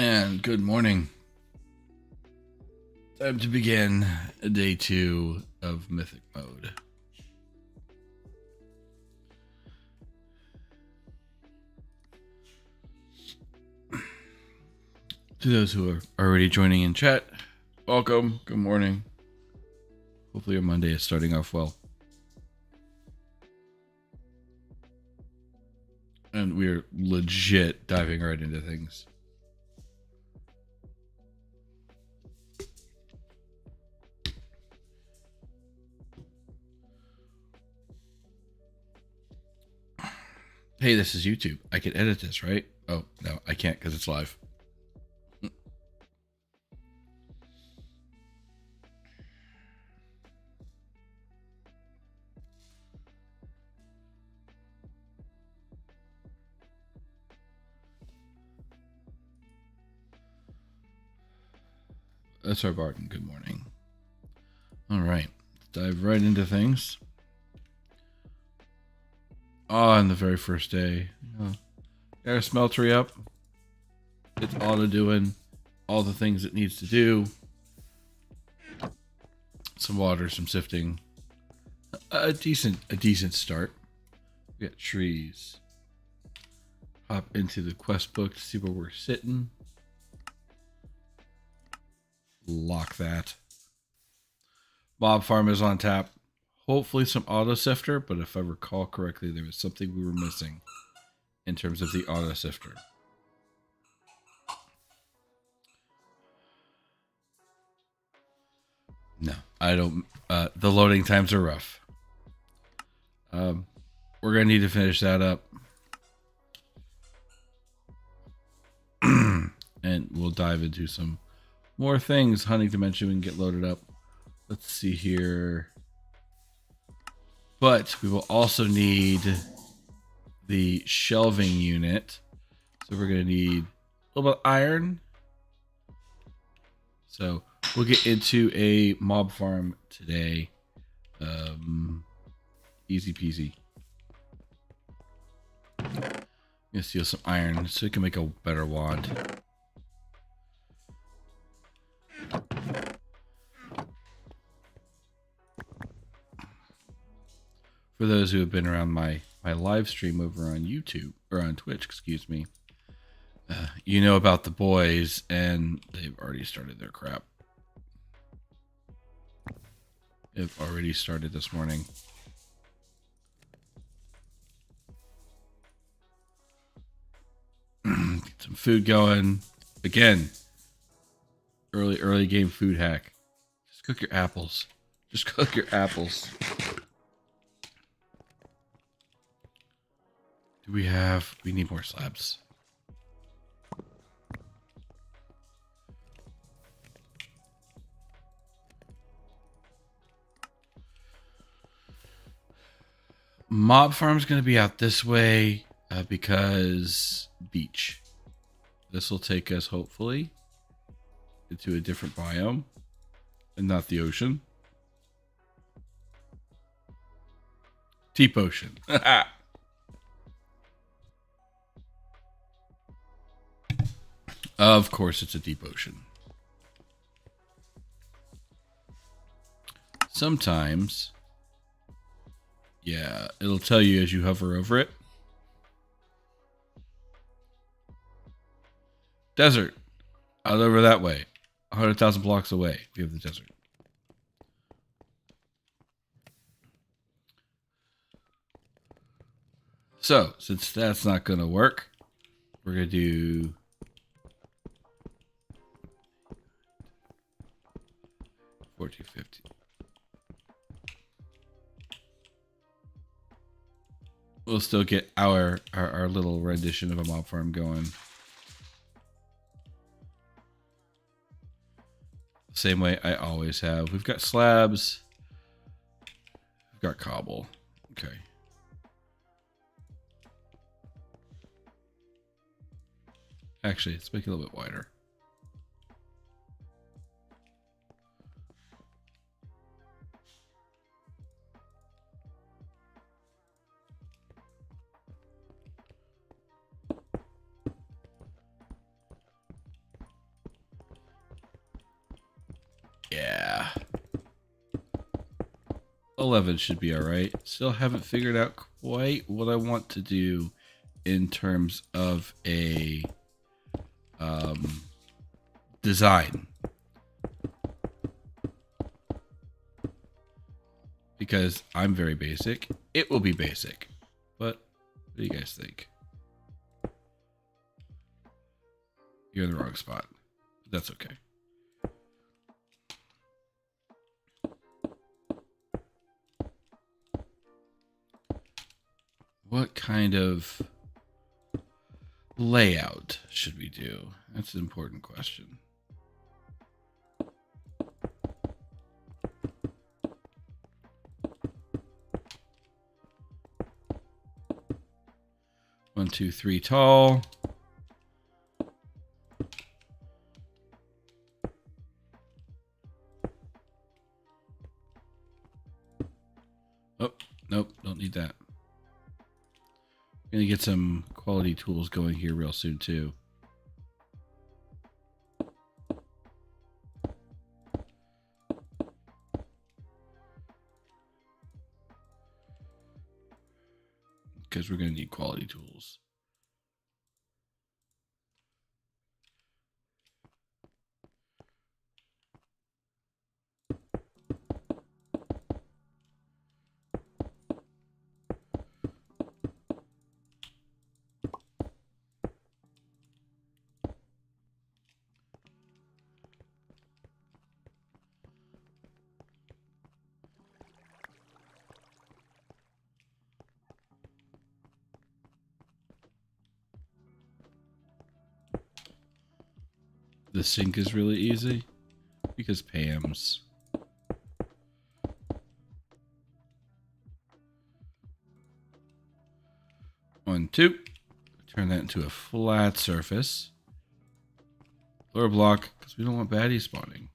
And good morning. Time to begin day 2 of Mythic mode. To those who are already joining in chat, welcome. Good morning. Hopefully your Monday is starting off well. And we're legit diving right into things. Hey, this is YouTube. I can edit this, right? Oh, no, I can't because it's live. That's our Barton. Good morning. All right, let's dive right into things. On the very first day, got our smeltery up. It's auto doing all the things it needs to do. Some water, some sifting. A decent start. We got trees. Hop into the quest book to see where we're sitting. Lock that. Mob farm is on tap. Hopefully some auto sifter, but if I recall correctly, there was something we were missing in terms of the auto sifter. No, I don't. The loading times are rough. We're gonna need to finish that up, and we'll dive into some more things. Hunting dimension, we can get loaded up. Let's see here. But we will also need the shelving unit. So we're going to need a little bit of iron. So we'll get into a mob farm today. Easy peasy. I'm going to steal some iron so we can make a better wand. For those who have been around my live stream over on YouTube, or on Twitch, excuse me, you know about the boys, and they've already started their crap. They've already started this morning. Get some food going. Again, early game food hack. Just cook your apples. Just cook your apples. We need more slabs. Mob farm's going to be out this way because beach. This will take us hopefully into a different biome and not the ocean. Deep ocean. Of course, it's a deep ocean. Sometimes, yeah, it'll tell you as you hover over it. Desert. Out over that way. 100,000 blocks away, we have the desert. So, since that's not going to work, we're going to do... $14.50. We'll still get our little rendition of a mob farm going. Same way I always have. We've got slabs. We've got cobble. Okay. Actually, let's make it a little bit wider. Yeah. 11 should be all right. Still haven't figured out quite what I want to do in terms of a design. Because I'm very basic. It will be basic. But what do you guys think? You're in the wrong spot. That's okay. What kind of layout should we do? That's an important question. One, two, three tall. Oh, nope, don't need that. Gonna get some quality tools going here real soon too. Because we're gonna need quality tools. The sink is really easy because Pam's. One, two. Turn that into a flat surface. Lower block because we don't want baddies spawning.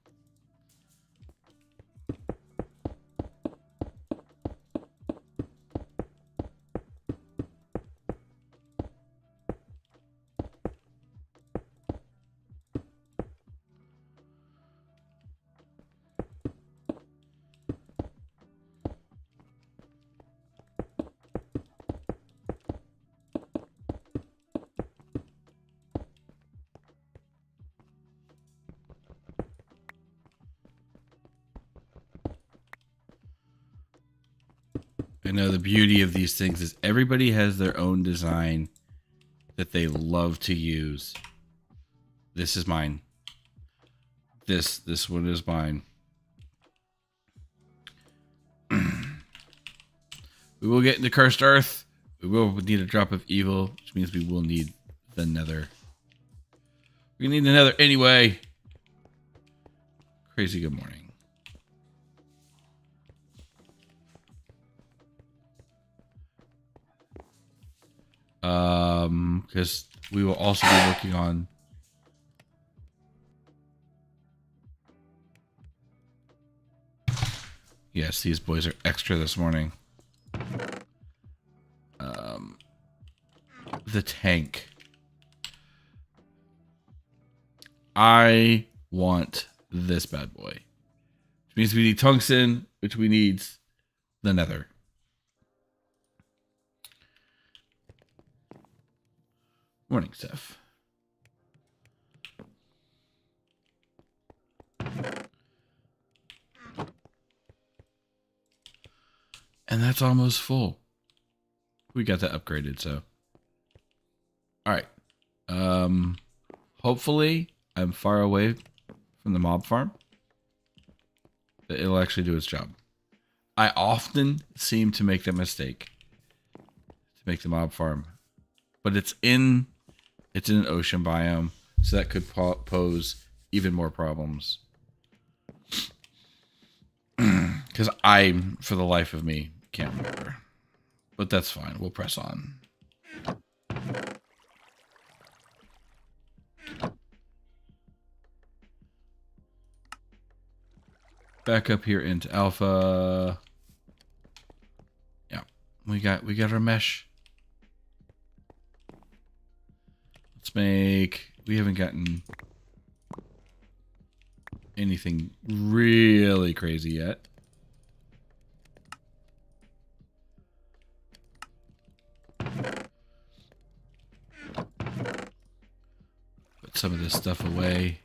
I know the beauty of these things is everybody has their own design that they love to use. This is mine. This one is mine. We will get into Cursed Earth. We will need a drop of evil, which means we will need the Nether. We need the Nether anyway. Crazy good morning. Because we will also be working on yes, these boys are extra this morning. The tank. I want this bad boy. Which means we need tungsten, which we need the Nether. Morning, Steph. And that's almost full. We got that upgraded, so. Alright. Hopefully I'm far away from the mob farm. It'll actually do its job. I often seem to make that mistake. To make the mob farm. But it's in an ocean biome, so that could pose even more problems. Because I, for the life of me, can't remember. But that's fine. We'll press on. Back up here into alpha. Yeah, we got our mesh. Let's make. We haven't gotten. anything really crazy yet. Put some of this stuff away.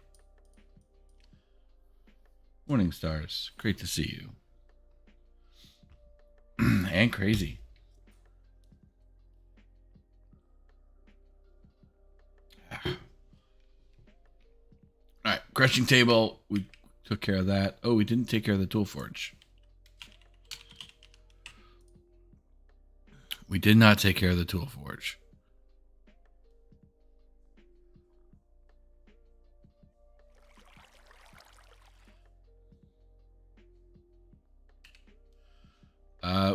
Morning stars. Great to see you. And crazy. Alright, crushing table. We took care of that. Oh, we didn't take care of the tool forge. We did not take care of the tool forge.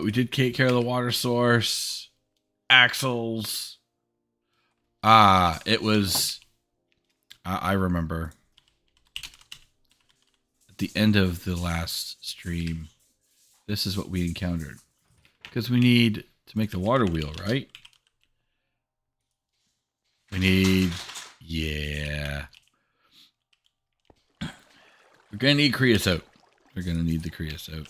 We did take care of the water source. Axles. It was... I remember. At the end of the last stream, this is what we encountered. Because we need to make the water wheel, right? We need... Yeah. We're going to need creosote. We're going to need the creosote.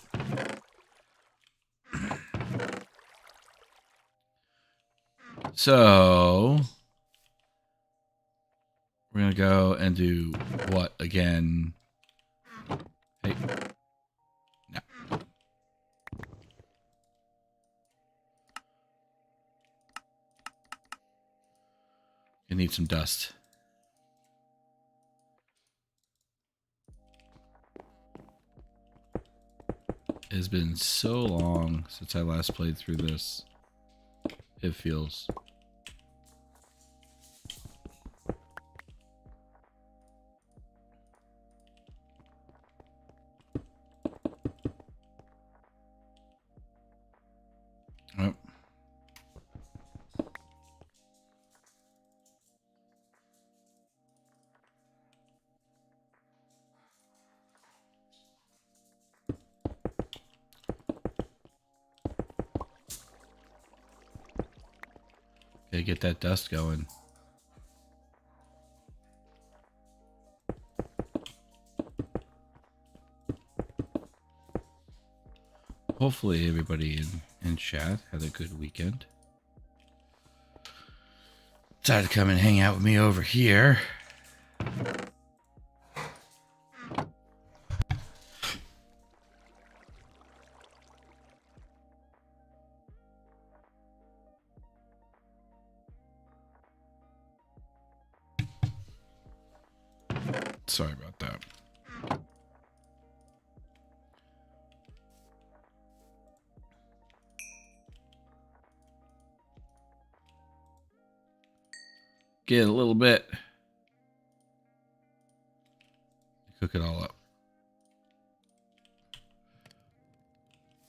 So... we're going to go and do what again? Hey. No. You need some dust. It has been so long since I last played through this. It feels... Oh. Gotta get that dust going. Hopefully everybody in chat had a good weekend. Decided to come and hang out with me over here. Sorry about that. Get a little bit. Cook it all up.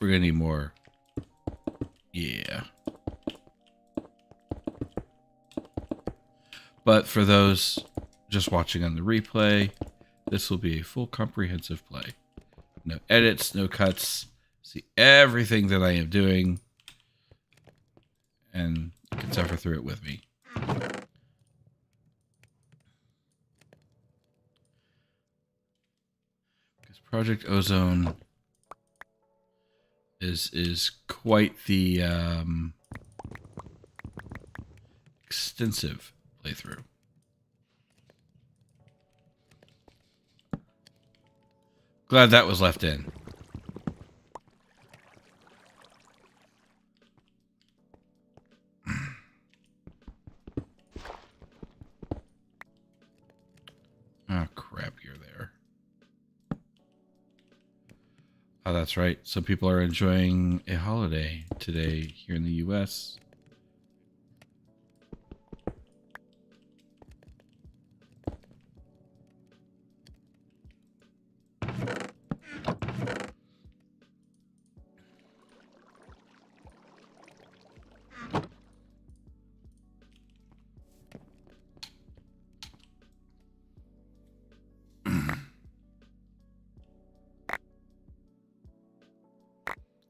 We're gonna need more. Yeah. But for those just watching on the replay, this will be a full comprehensive play. No edits, no cuts. See everything that I am doing. And you can suffer through it with me. Because Project Ozone is quite the extensive playthrough. Glad that was left in. Oh, crap, you're there. Oh, that's right. Some people are enjoying a holiday today here in the U.S.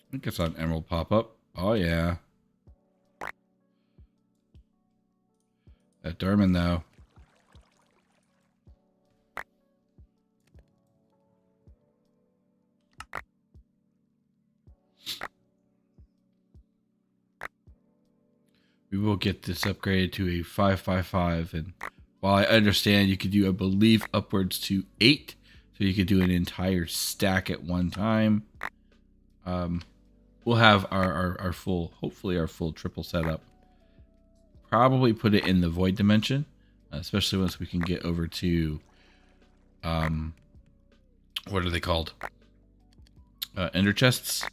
I think it's an emerald pop-up. Oh, yeah. That Durman, though. we will get this upgraded to a 5x5. And while I understand you could do, I believe, upwards to 8, so you could do an entire stack at one time. We'll have our full, hopefully our full triple setup. Probably put it in the void dimension, especially once we can get over to, what are they called? Ender chests.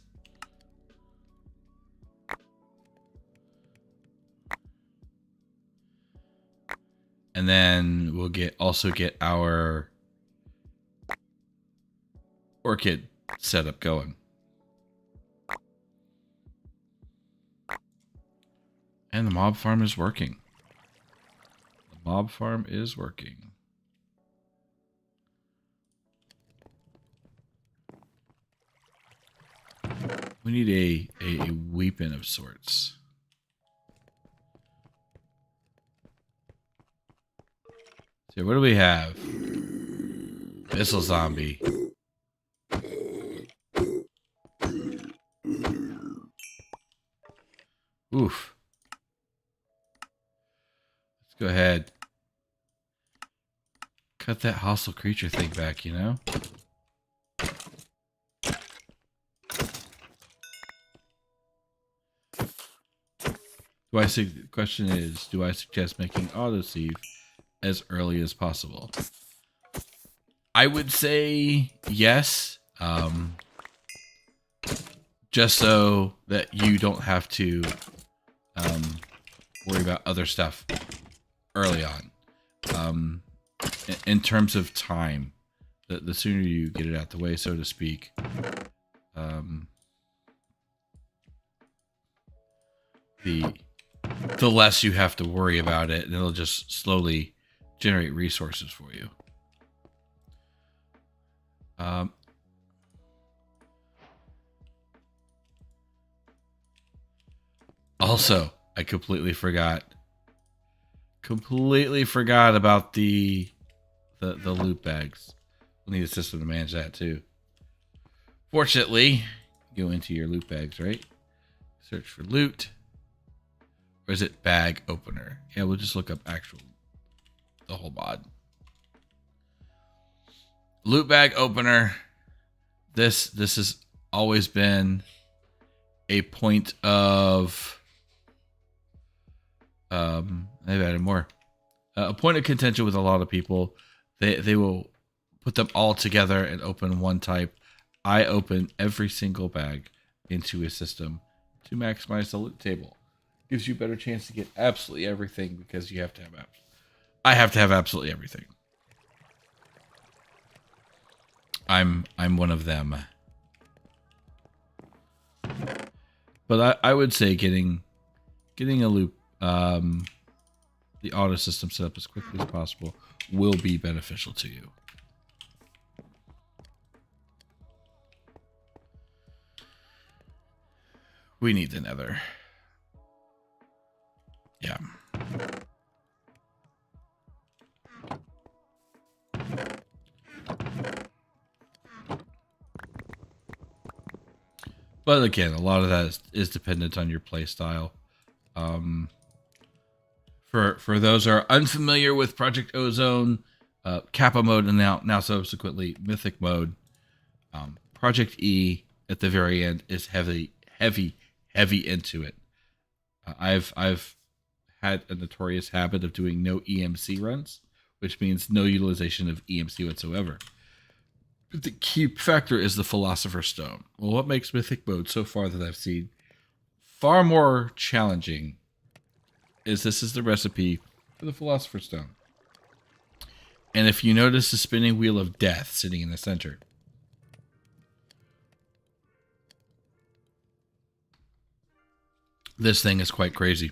And then we'll also get our orchid setup going. And the mob farm is working. The mob farm is working. We need a weapon of sorts. So what do we have? Missile zombie. Oof. Let's go ahead. Cut that hostile creature thing back, you know? The question is, do I suggest making autosave as early as possible? I would say yes. Just so that you don't have to worry about other stuff early on. In terms of time, the sooner you get it out the way, so to speak, the less you have to worry about it, and it'll just slowly generate resources for you. Also, I completely forgot about the loot bags. We'll need a system to manage that too. Fortunately, go into your loot bags, right? Search for loot. Or is it bag opener? Yeah, we'll just look up the whole mod. Loot bag opener. This has always been a point of they've added more. A point of contention with a lot of people. They will put them all together and open one type. I open every single bag into a system to maximize the loot table. Gives you a better chance to get absolutely everything, because you have to have I have to have absolutely everything. I'm one of them. But I would say getting a loop, the auto system set up as quickly as possible will be beneficial to you. We need the Nether. Yeah. But again, a lot of that is dependent on your play style. For those who are unfamiliar with Project Ozone, Kappa mode, and now subsequently Mythic mode, Project E at the very end is heavy into it. I've had a notorious habit of doing no EMC runs, which means no utilization of EMC whatsoever. But the key factor is the Philosopher's Stone. Well, what makes Mythic mode so far that I've seen far more challenging is this is the recipe for the Philosopher's Stone. And if you notice the spinning wheel of death sitting in the center, this thing is quite crazy.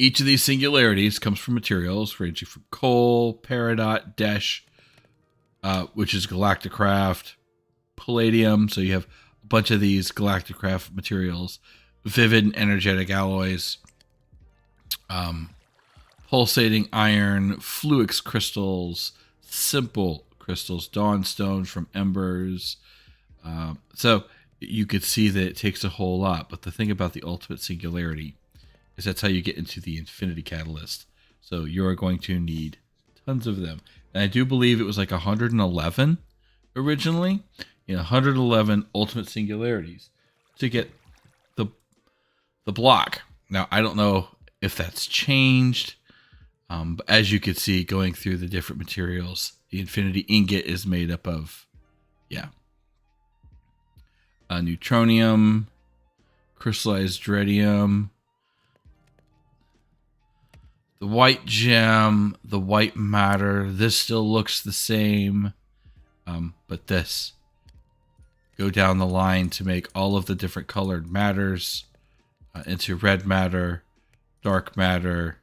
Each of these singularities comes from materials ranging from coal, peridot, desh, which is galacticraft, palladium. So you have a bunch of these galacticraft materials, vivid and energetic alloys, pulsating iron, fluix crystals, simple crystals, dawn stones from embers. So you could see that it takes a whole lot. But the thing about the ultimate singularity is that's how you get into the infinity catalyst. So you're going to need tons of them. And I do believe it was like 111 originally. 111 ultimate singularities to get the block. Now, I don't know if that's changed. But as you can see, going through the different materials, the infinity ingot is made up of, neutronium, crystallized dreadium, the white gem, the white matter. This still looks the same, but this. Go down the line to make all of the different colored matters into red matter, dark matter,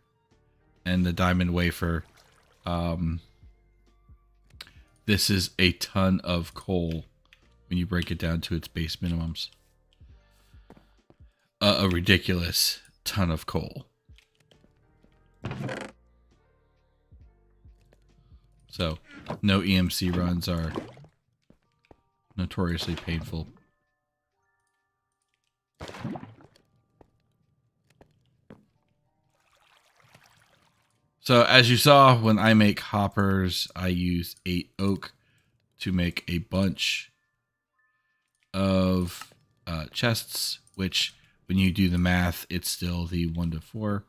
and the diamond wafer. This is a ton of coal when you break it down to its base minimums. A ridiculous ton of coal. So, no EMC runs are notoriously painful. So as you saw, when I make hoppers, I use 8 oak to make a bunch of chests, which when you do the math, it's still the 1 to 4.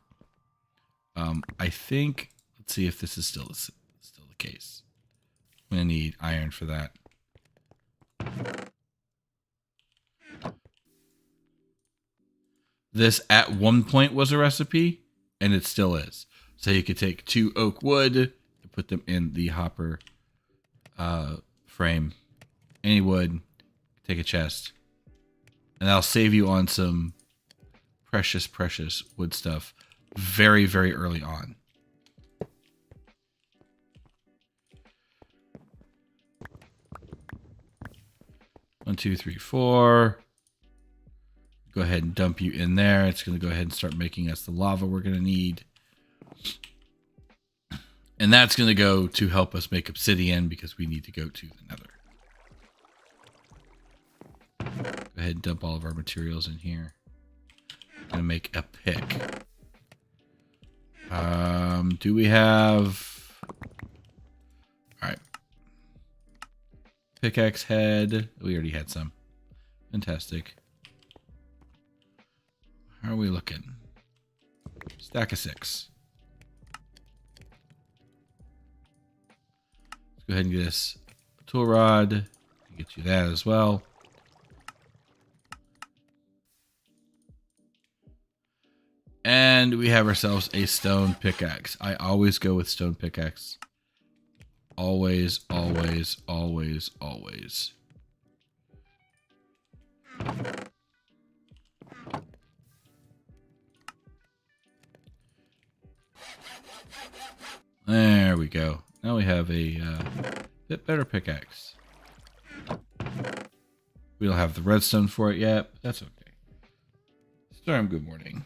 I think, let's see if this is still the case. I'm going to need iron for that. This at one point was a recipe, and it still is. So you could take 2 oak wood and put them in the hopper frame. Any wood, take a chest. And that'll save you on some precious wood stuff very, very early on. One, two, three, 4. Go ahead and dump you in there. It's going to go ahead and start making us the lava we're going to need. And that's going to go to help us make obsidian because we need to go to the Nether. Go ahead and dump all of our materials in here. I'm going to make a pick. Do we have... Alright. Pickaxe head. We already had some. Fantastic. How are we looking? Stack of 6. Let's go ahead and get us a tool rod. Get you that as well. And we have ourselves a stone pickaxe. I always go with stone pickaxe. Always, always, always, always. There we go. Now we have a bit better pickaxe. We don't have the redstone for it yet, but that's okay. Storm, good morning.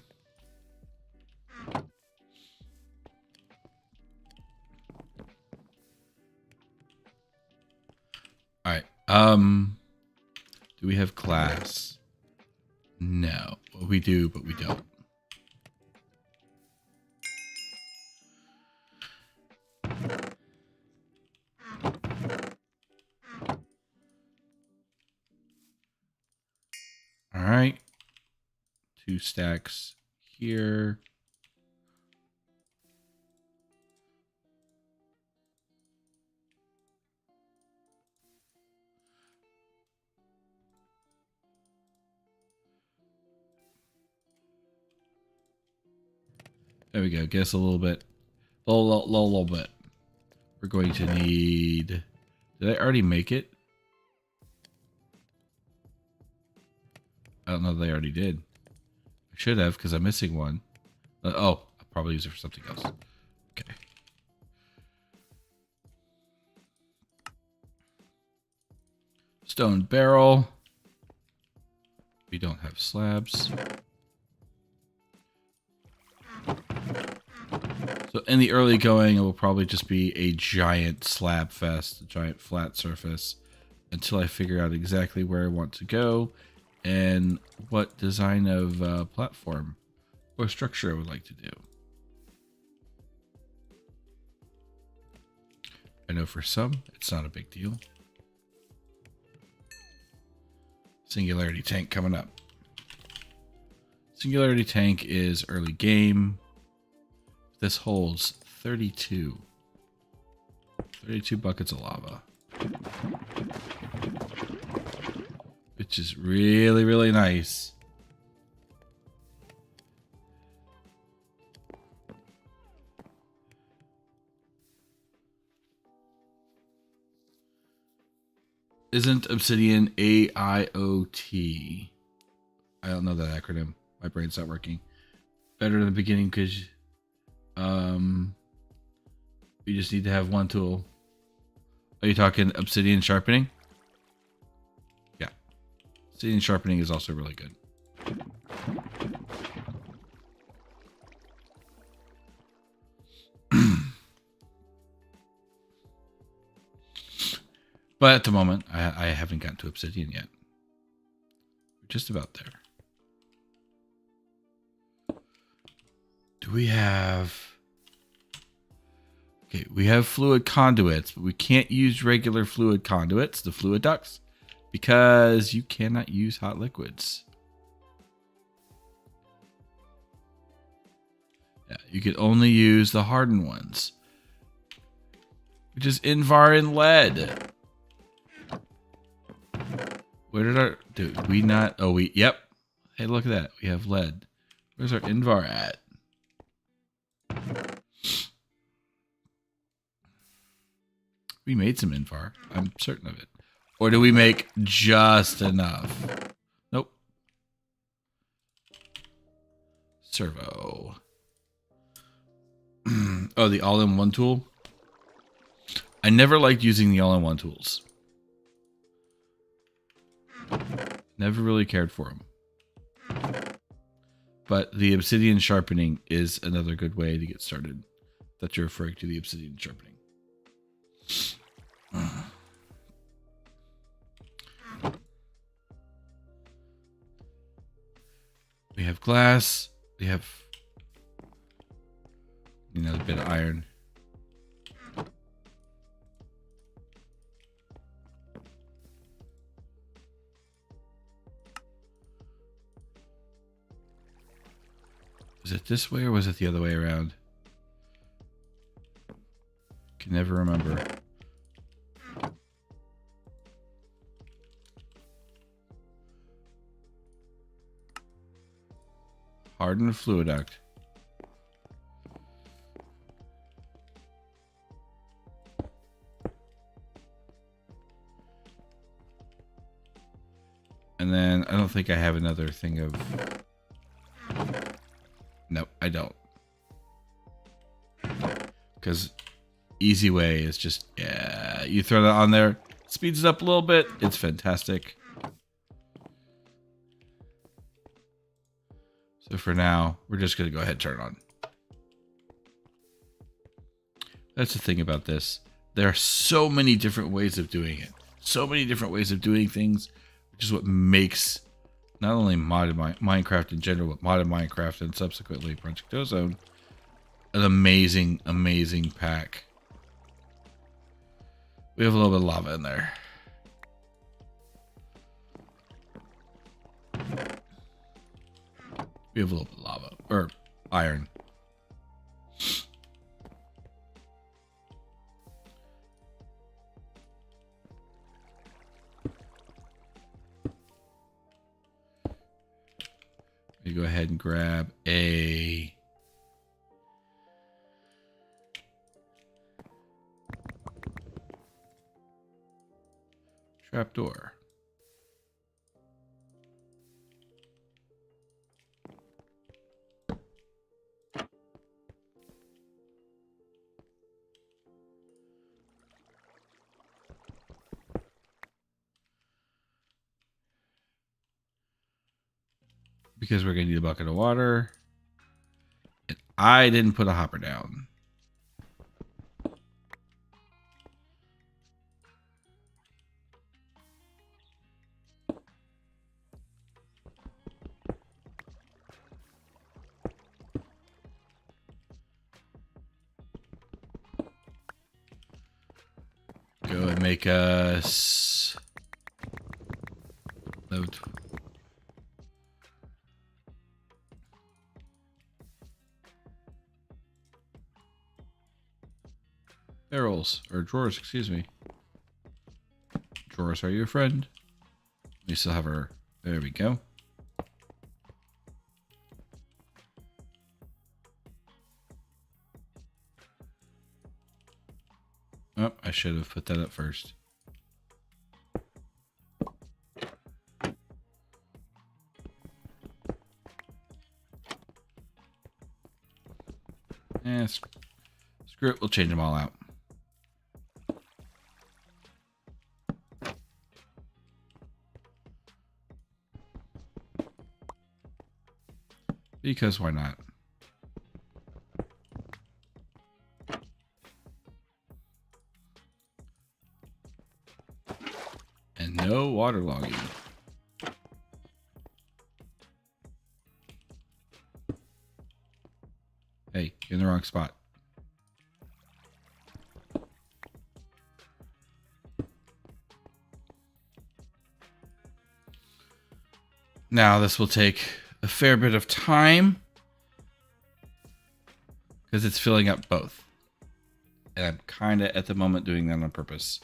Alright. Do we have glass? No. Well, we do, but we don't. Alright. 2 stacks here. There we go. Guess a little bit. A little bit. We're going to need... Did I already make it? I don't know if they already did. I should have, because I'm missing one. Oh, I'll probably use it for something else. Okay. Stone barrel. We don't have slabs. So in the early going, it will probably just be a giant slab fest, a giant flat surface. until I figure out exactly where I want to go and what design of platform or structure I would like to do. I know for some, it's not a big deal. Singularity tank coming up. Singularity tank is early game. This holds 32 buckets of lava, which is really, really nice. Isn't Obsidian AIoT? I don't know that acronym. My brain's not working. Better in the beginning because you just need to have one tool. Are you talking Obsidian sharpening? Yeah. Obsidian sharpening is also really good. But at the moment, I haven't gotten to Obsidian yet. We're just about there. Do we have... Okay, we have fluid conduits, but we can't use regular fluid conduits, the fluid ducts, because you cannot use hot liquids. Yeah, you can only use the hardened ones, which is Invar and lead. Where did our... Did we not... Oh, we... Yep. Hey, look at that. We have lead. Where's our Invar at? We made some Invar. I'm certain of it. Or do we make just enough? Nope. Servo. Oh, the all-in-one tool? I never liked using the all-in-one tools. Never really cared for them. But the obsidian sharpening is another good way to get started. That you're referring to the obsidian sharpening. We have glass. We have another bit of iron. Was it this way or was it the other way around? Can never remember. Hardened fluid duct. And then I don't think I have another thing of... Nope, I don't. Because easy way is just, yeah, you throw that on there, speeds it up a little bit, it's fantastic. So for now, we're just going to go ahead and turn it on. That's the thing about this. There are so many different ways of doing it. So many different ways of doing things, which is what makes not only modded Minecraft in general, but modded Minecraft and subsequently Project Ozone an amazing, amazing pack. We have a little bit of lava in there. We have a little bit of lava, or iron. You go ahead and grab a trapdoor. Because we're going to need a bucket of water. And I didn't put a hopper down. make us load. Barrels or drawers, excuse me. Drawers are your friend. We still have our. There we go. Oh, I should have put that up first. Eh, screw it. We'll change them all out. Because why not? And no waterlogging. Hey, you're in the wrong spot. Now this will take a fair bit of time because it's filling up both. And I'm kind of at the moment doing that on purpose.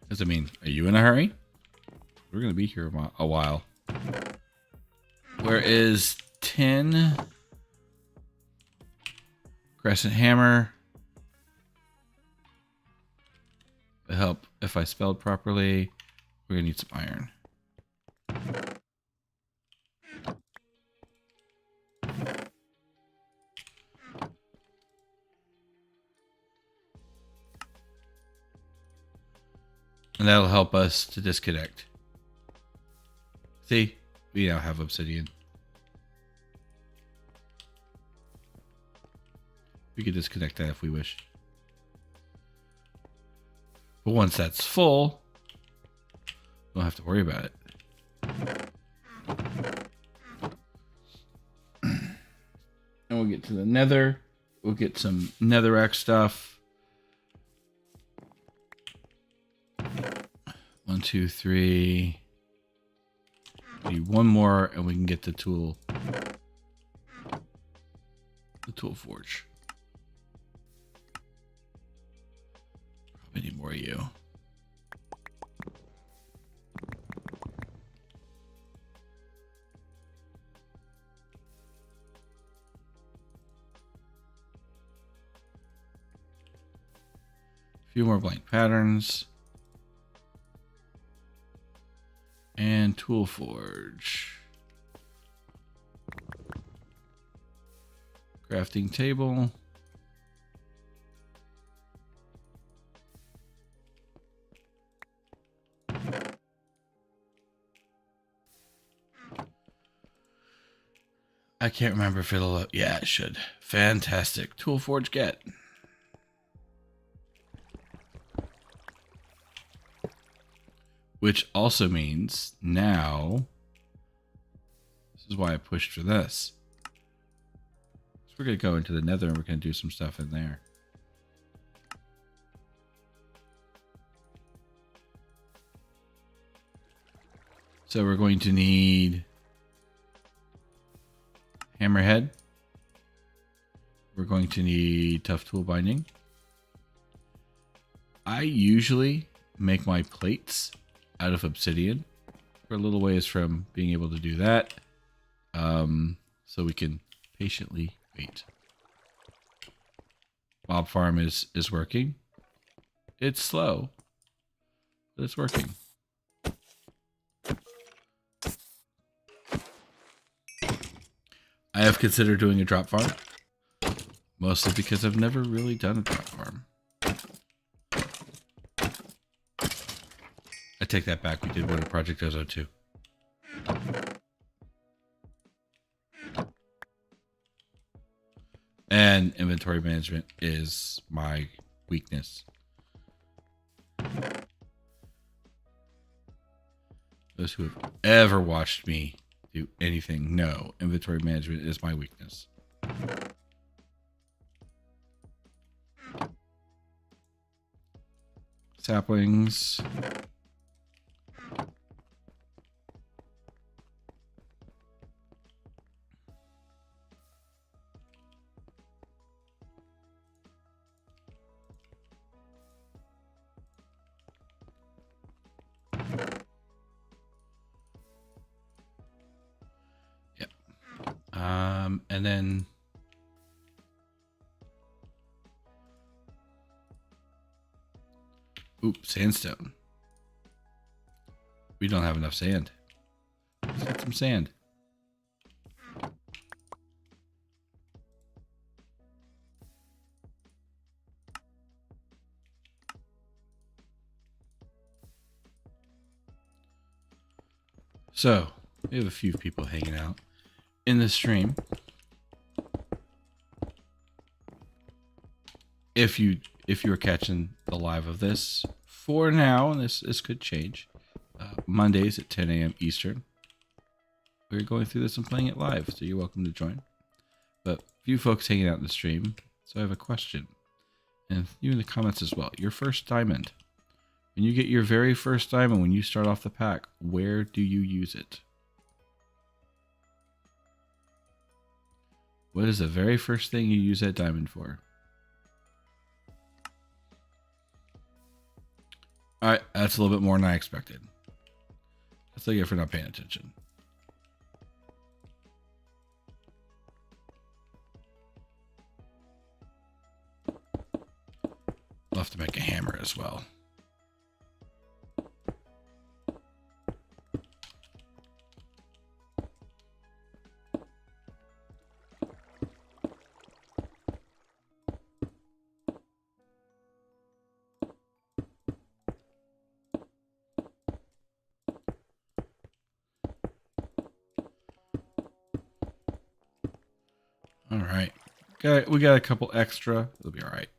Because I mean, are you in a hurry? We're going to be here a while. Where is tin? Crescent hammer. To help if I spelled properly. We're going to need some iron. And that'll help us to disconnect. See? We now have obsidian. We could disconnect that if we wish. But once that's full, we don't have to worry about it. And we'll get to the nether. We'll get some netherrack stuff. 1, 2, 3. Need one more and we can get the tool. The tool forge. Probably need more of you. A few more blank patterns. And tool forge. Crafting table. I can't remember if it'll. Yeah, it should. Fantastic. Tool forge get. Which also means now, this is why I pushed for this. So we're going to go into the nether and we're going to do some stuff in there. So we're going to need hammerhead. We're going to need tough tool binding. I usually make my plates out of obsidian. We're a little ways from being able to do that. So we can patiently wait. Mob farm is working. It's slow, but it's working. I have considered doing a drop farm. Mostly because I've never really done a drop farm. I take that back. We did one in Project Ozone too. And inventory management is my weakness. Those who have ever watched me do anything know inventory management is my weakness. saplings. Yep. And then sandstone. We don't have enough sand. Let's get some sand. So, we have a few people hanging out in the stream. If you are catching the live of this for now, and this could change, Mondays at 10 a.m. Eastern, we're going through this and playing it live, so you're welcome to join. But few folks hanging out in the stream, so I have a question, and you in the comments as well. Your first diamond. When you get your very first diamond, when you start off the pack, where do you use it? What is the very first thing you use that diamond for? Alright, that's a little bit more than I expected. That's what I get for not paying attention. I'll have to make a hammer as well. All right. We got a couple extra. It'll be all right.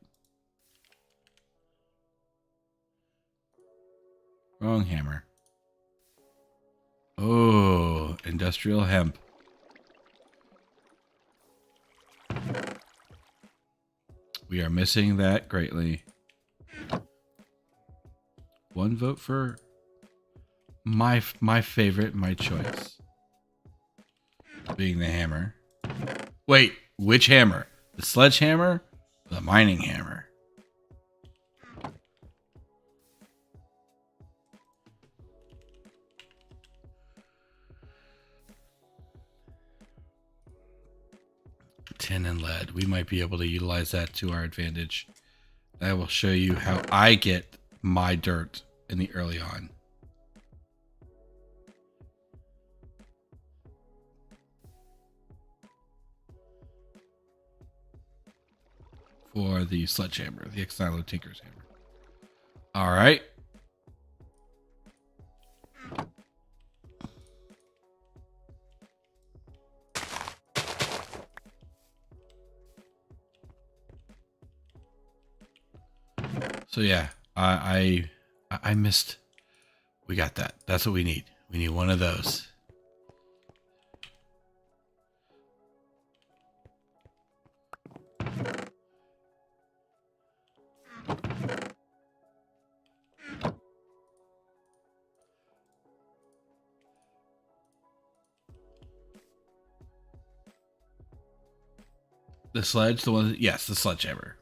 Wrong hammer. Oh, industrial hemp. We are missing that greatly. One vote for my favorite, my choice. Being the hammer. Wait, which hammer? The sledgehammer? Or the mining hammer? Tin and lead. We might be able to utilize that to our advantage. I will show you how I get my dirt in the early on. For the sledgehammer, the Exilo Tinker's hammer. All right. So yeah, I missed. We got that. That's what we need. We need one of those. The sledge, the one, yes, the sledgehammer.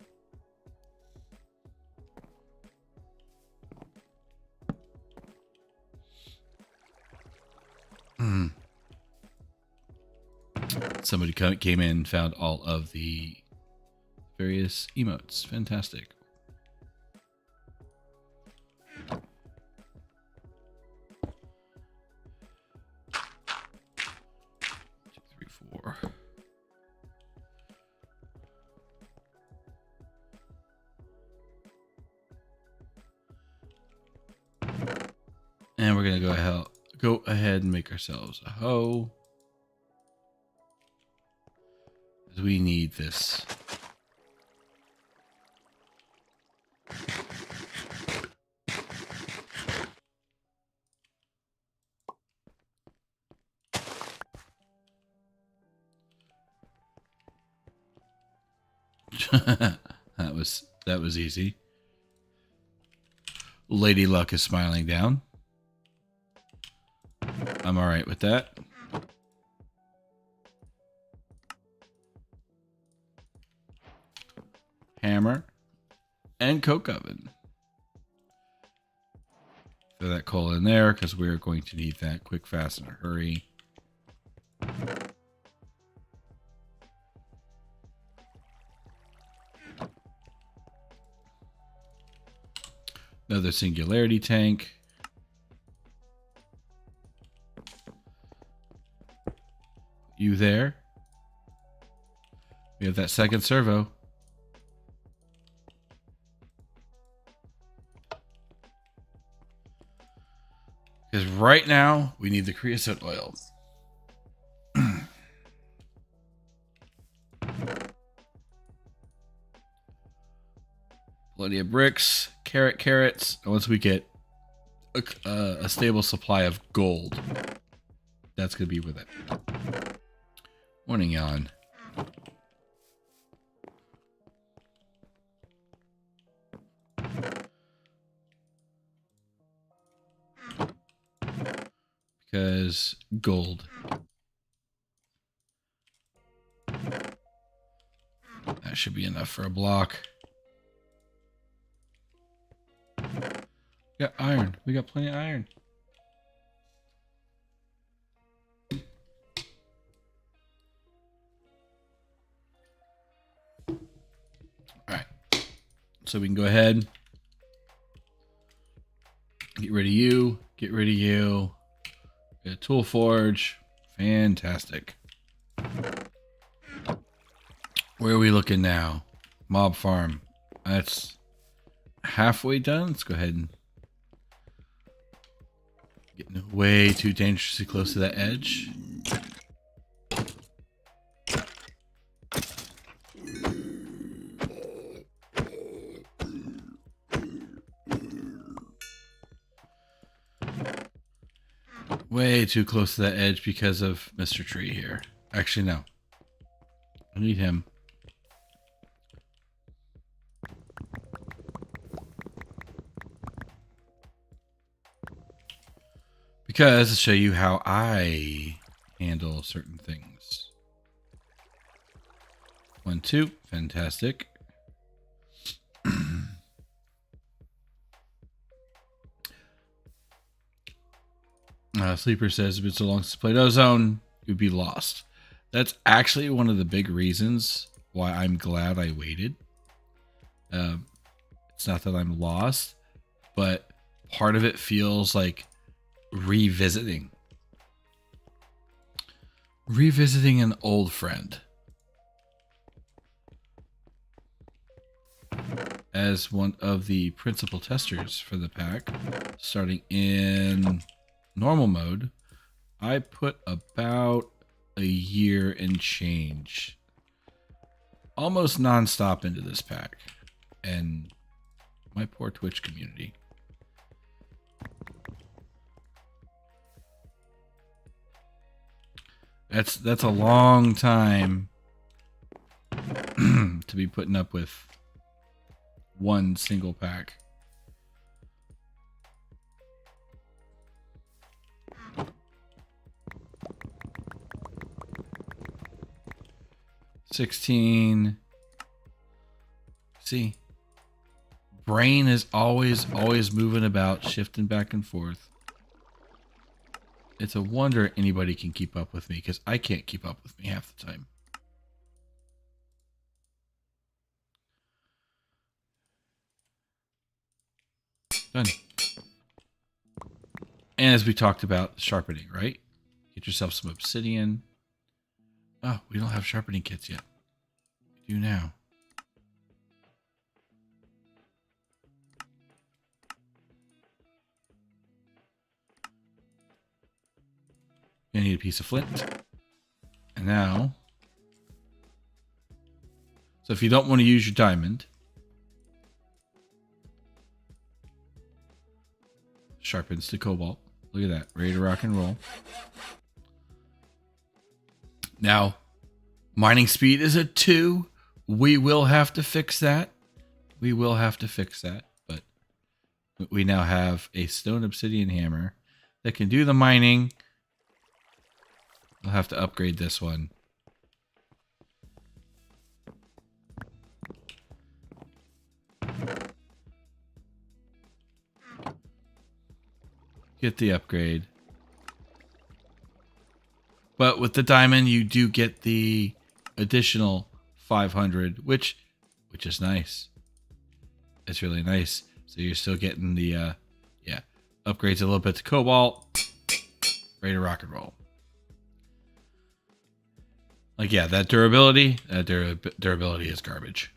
Somebody came in and found all of the various emotes. Fantastic. 2, 3, 4. And we're gonna go ahead and make ourselves a hoe. We need this. that was easy. Lady Luck is smiling down. I'm all right with that. Hammer and coke oven. Throw that coal in there because we're going to need that quick, fast, in a hurry. Another singularity tank. You there? We have that second servo. Because right now, we need the creosote oil. Plenty of bricks, carrots. And once we get a stable supply of gold, that's going to be with it. Morning, yawn. Because gold. That should be enough for a block. We got iron. We got plenty of iron. Alright. So we can go ahead. Get rid of you. Get rid of you. Get a tool forge. Fantastic. Where are we looking now? Mob farm. That's halfway done. Let's go ahead and getting way too dangerously close to that edge. Way too close to that edge because of Mr. Tree here. Actually, no. I need him. Because to show you how I handle certain things. 1, 2. Fantastic. Sleeper says, if it's so long since I played Ozone, you'd be lost. That's actually one of the big reasons why I'm glad I waited. It's not that I'm lost, but part of it feels like revisiting an old friend. As one of the principal testers for the pack, starting in normal mode, I put about a year and change almost non-stop into this pack, and my poor Twitch community. That's a long time to be putting up with one single pack. $16. See, brain is always moving about, shifting back and forth. It's a wonder anybody can keep up with me, because I can't keep up with me half the time. Done. And as we talked about, sharpening, right? Get yourself some obsidian. Oh, we don't have sharpening kits yet. We do now. I need a piece of flint. And now, so if you don't want to use your diamond, sharpens to cobalt. Look at that, ready to rock and roll. Now, mining speed is at 2. We will have to fix that. But We now have a stone obsidian hammer that can do the mining. We'll have to upgrade this one. Get the upgrade. But with the diamond, you do get the additional 500, which is nice. It's really nice. So you're still getting the upgrades a little bit to cobalt. Ready to rock and roll. Like, yeah, that durability is garbage.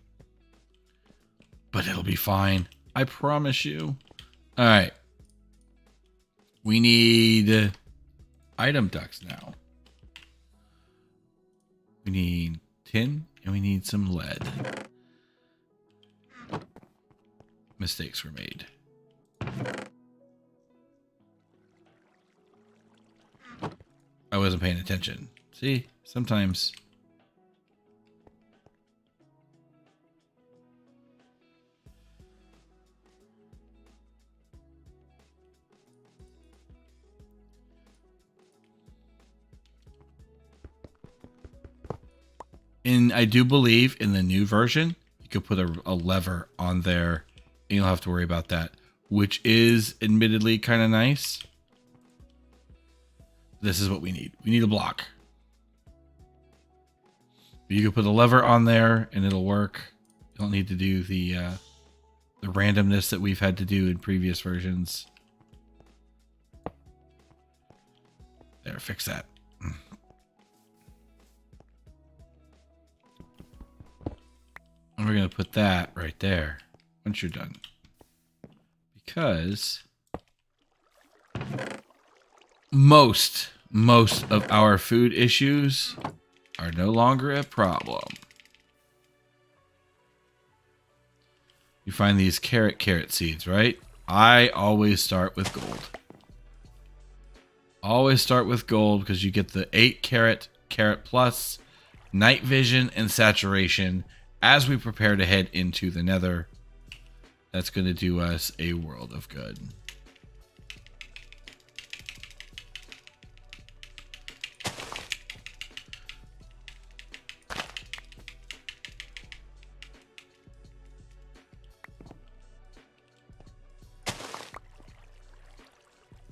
But it'll be fine. I promise you. All right. We need item ducts now. We need tin and we need some lead. Mistakes were made. I wasn't paying attention. See, sometimes. And I do believe in the new version, you could put a lever on there and you'll have to worry about that, which is admittedly kind of nice. This is what we need. We need a block. You can put a lever on there and it'll work. You don't need to do the randomness that we've had to do in previous versions. There, fix that. And we're going to put that right there once you're done. Because most of our food issues are no longer a problem. You find these carrot seeds, right? I always start with gold. Always start with gold because you get the 8 carrot plus, night vision, and saturation as we prepare to head into the Nether. That's going to do us a world of good.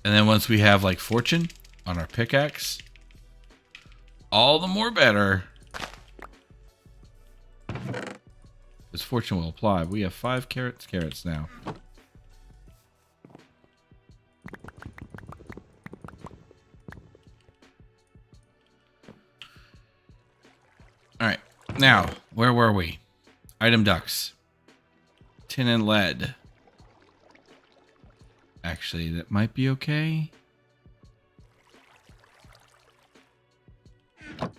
And then once we have like fortune on our pickaxe, all the more better. Because fortune will apply. We have 5 carrots now. All right. Now, where were we? Item ducts. Tin and lead. Actually, that might be okay. A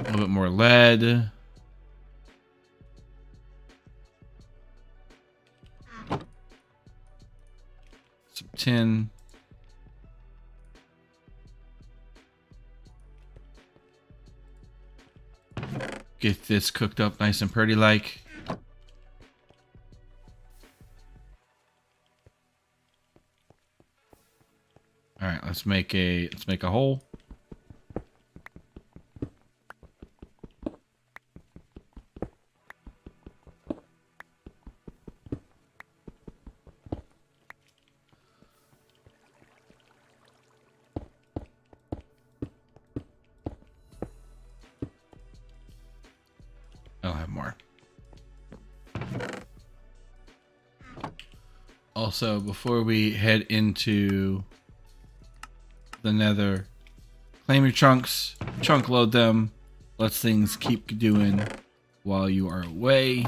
little bit more lead. Some tin. Get this cooked up nice and pretty like. All right, let's make a hole. I'll have more. Also, before we head into the Nether, claim your chunks, chunk load them, lets things keep doing while you are away.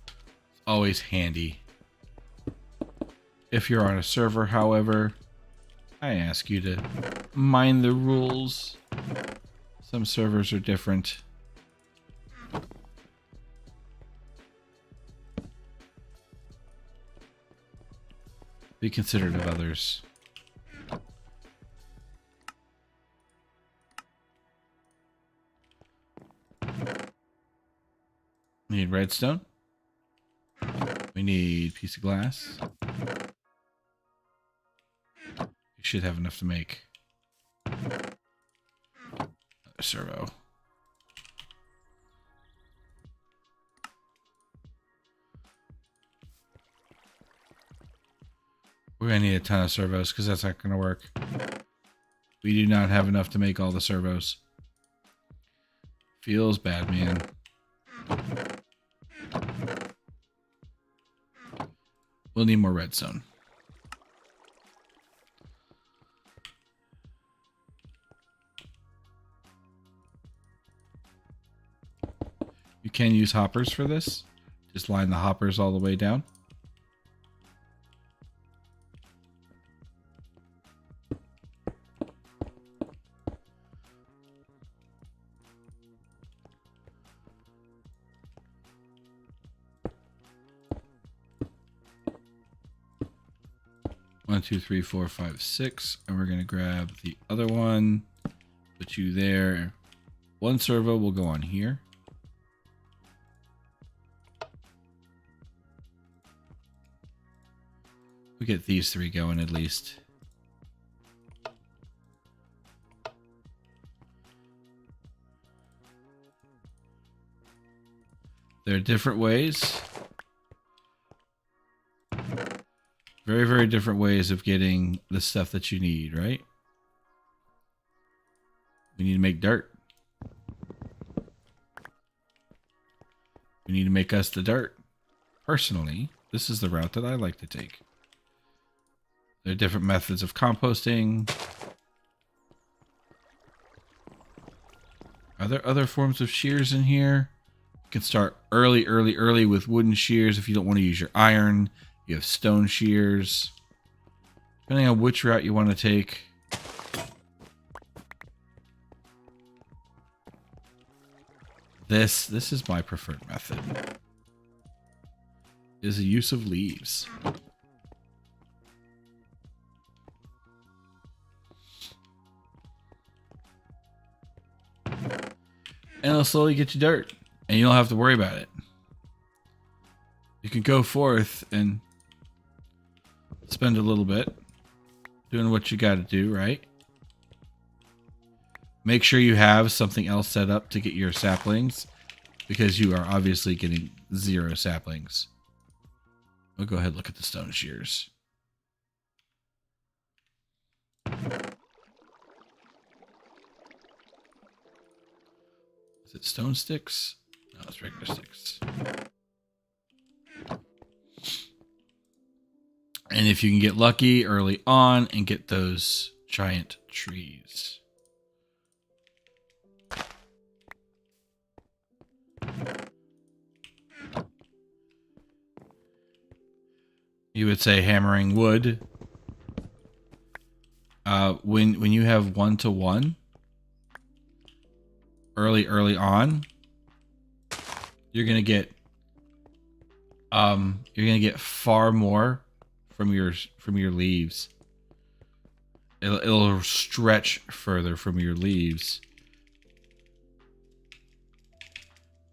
It's always handy. If you're on a server, however, I ask you to mind the rules. Some servers are different. Be considerate of others. We need redstone. We need piece of glass. You should have enough to make another servo. We're going to need a ton of servos because that's not going to work. We do not have enough to make all the servos. Feels bad, man. We'll need more redstone. You can use hoppers for this. Just line the hoppers all the way down. One, two, three, four, five, six, and we're gonna grab the other one. Put you there. One servo will go on here. We get these three going at least. There are different ways. Very, very different ways of getting the stuff that you need, right? We need to make dirt. We need to make us the dirt. Personally, this is the route that I like to take. There are different methods of composting. Are there other forms of shears in here? You can start early with wooden shears if you don't want to use your iron. You have stone shears. Depending on which route you want to take. This is my preferred method. Is the use of leaves. And it'll slowly get you dirt. And you don't have to worry about it. You can go forth and spend a little bit doing what you got to do, right? Make sure you have something else set up to get your saplings, because you are obviously getting 0 saplings. We'll go ahead and look at the stone shears. Is it stone sticks? No, it's regular sticks. And if you can get lucky early on and get those giant trees. You would say hammering wood. When you have 1-to-1 early on, you're gonna get far more from your leaves. It'll stretch further from your leaves,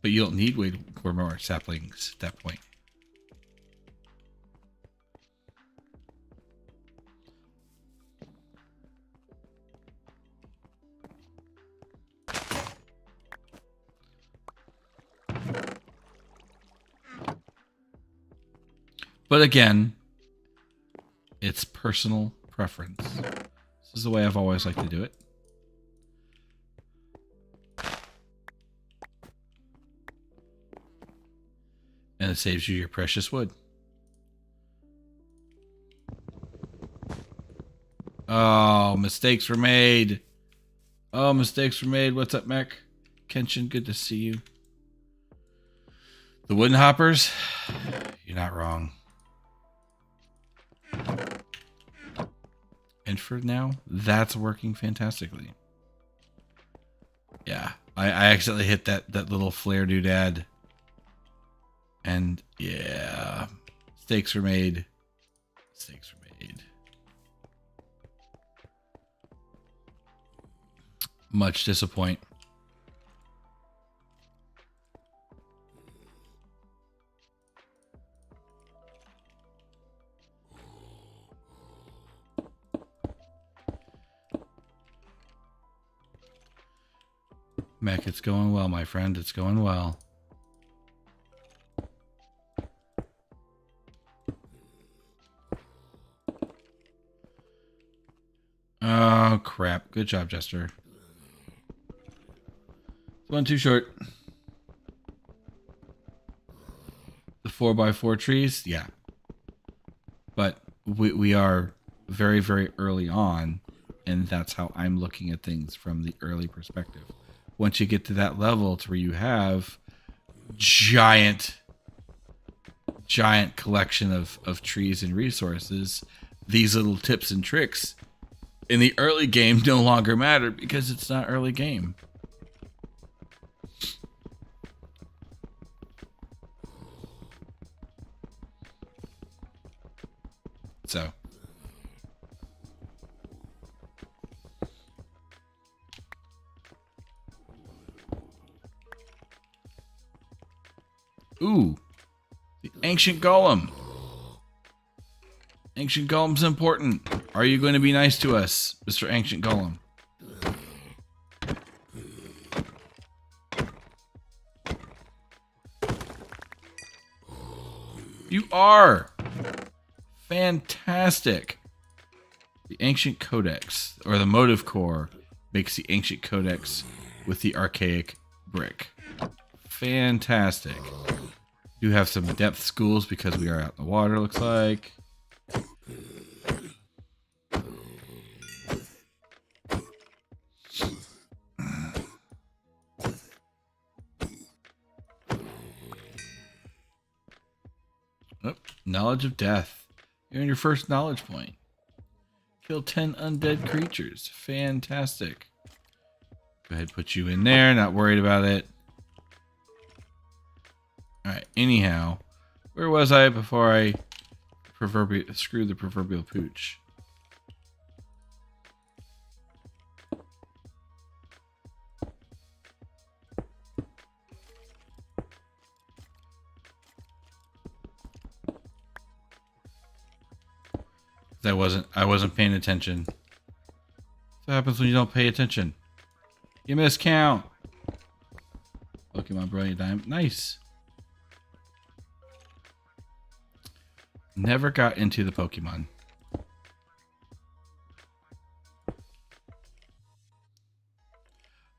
but you don't need way more saplings at that point. But again, it's personal preference. This is the way I've always liked to do it. And it saves you your precious wood. Oh, mistakes were made. Oh, mistakes were made. What's up, Mech? Kenshin, good to see you. The wooden hoppers, you're not wrong. And for now, that's working fantastically. Yeah, I accidentally hit that little flare doodad. And yeah, mistakes were made. Mistakes were made. Much disappoint. Mech, it's going well, my friend. It's going well. Oh, crap. Good job, Jester. One too short. The 4x4 trees? Yeah. But we are very, very early on, and that's how I'm looking at things from the early perspective. Once you get to that level to where you have giant collection of trees and resources, these little tips and tricks in the early game no longer matter because it's not early game. So ooh, the ancient golem. Ancient Golem's important. Are you going to be nice to us, Mr. Ancient Golem? You are! Fantastic. The Ancient Codex, or the Motive Core, makes the Ancient Codex with the Archaic Brick. Fantastic. Do have some depth schools because we are out in the water, looks like. Oh, knowledge of death. You're on your first knowledge point. Kill 10 undead creatures. Fantastic. Go ahead, put you in there. Not worried about it. Alright, anyhow. Where was I before I screw the proverbial pooch? I wasn't paying attention. What happens when you don't pay attention? You miscount. Pokemon Brilliant Diamond. Nice. Never got into the Pokemon.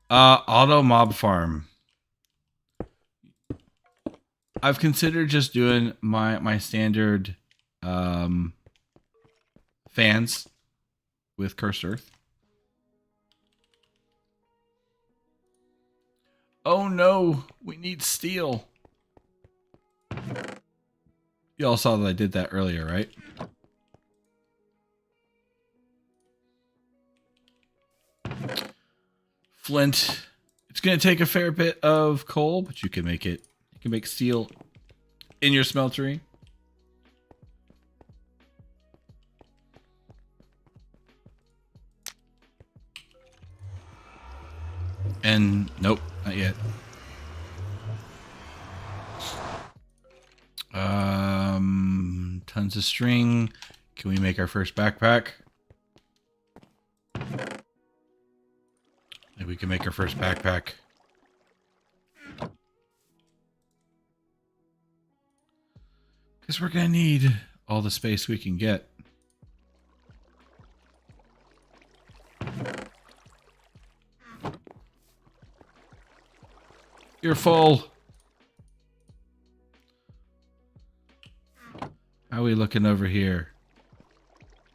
Auto mob farm. I've considered just doing my standard fans with Cursed Earth. Oh no, we need steel. You all saw that I did that earlier, right? Flint. It's going to take a fair bit of coal, but you can make it. You can make steel in your smeltery. And nope, not yet. Tons of string. Can we make our first backpack? Maybe we can make our first backpack. Because we're gonna need all the space we can get. You're full. How are we looking over here?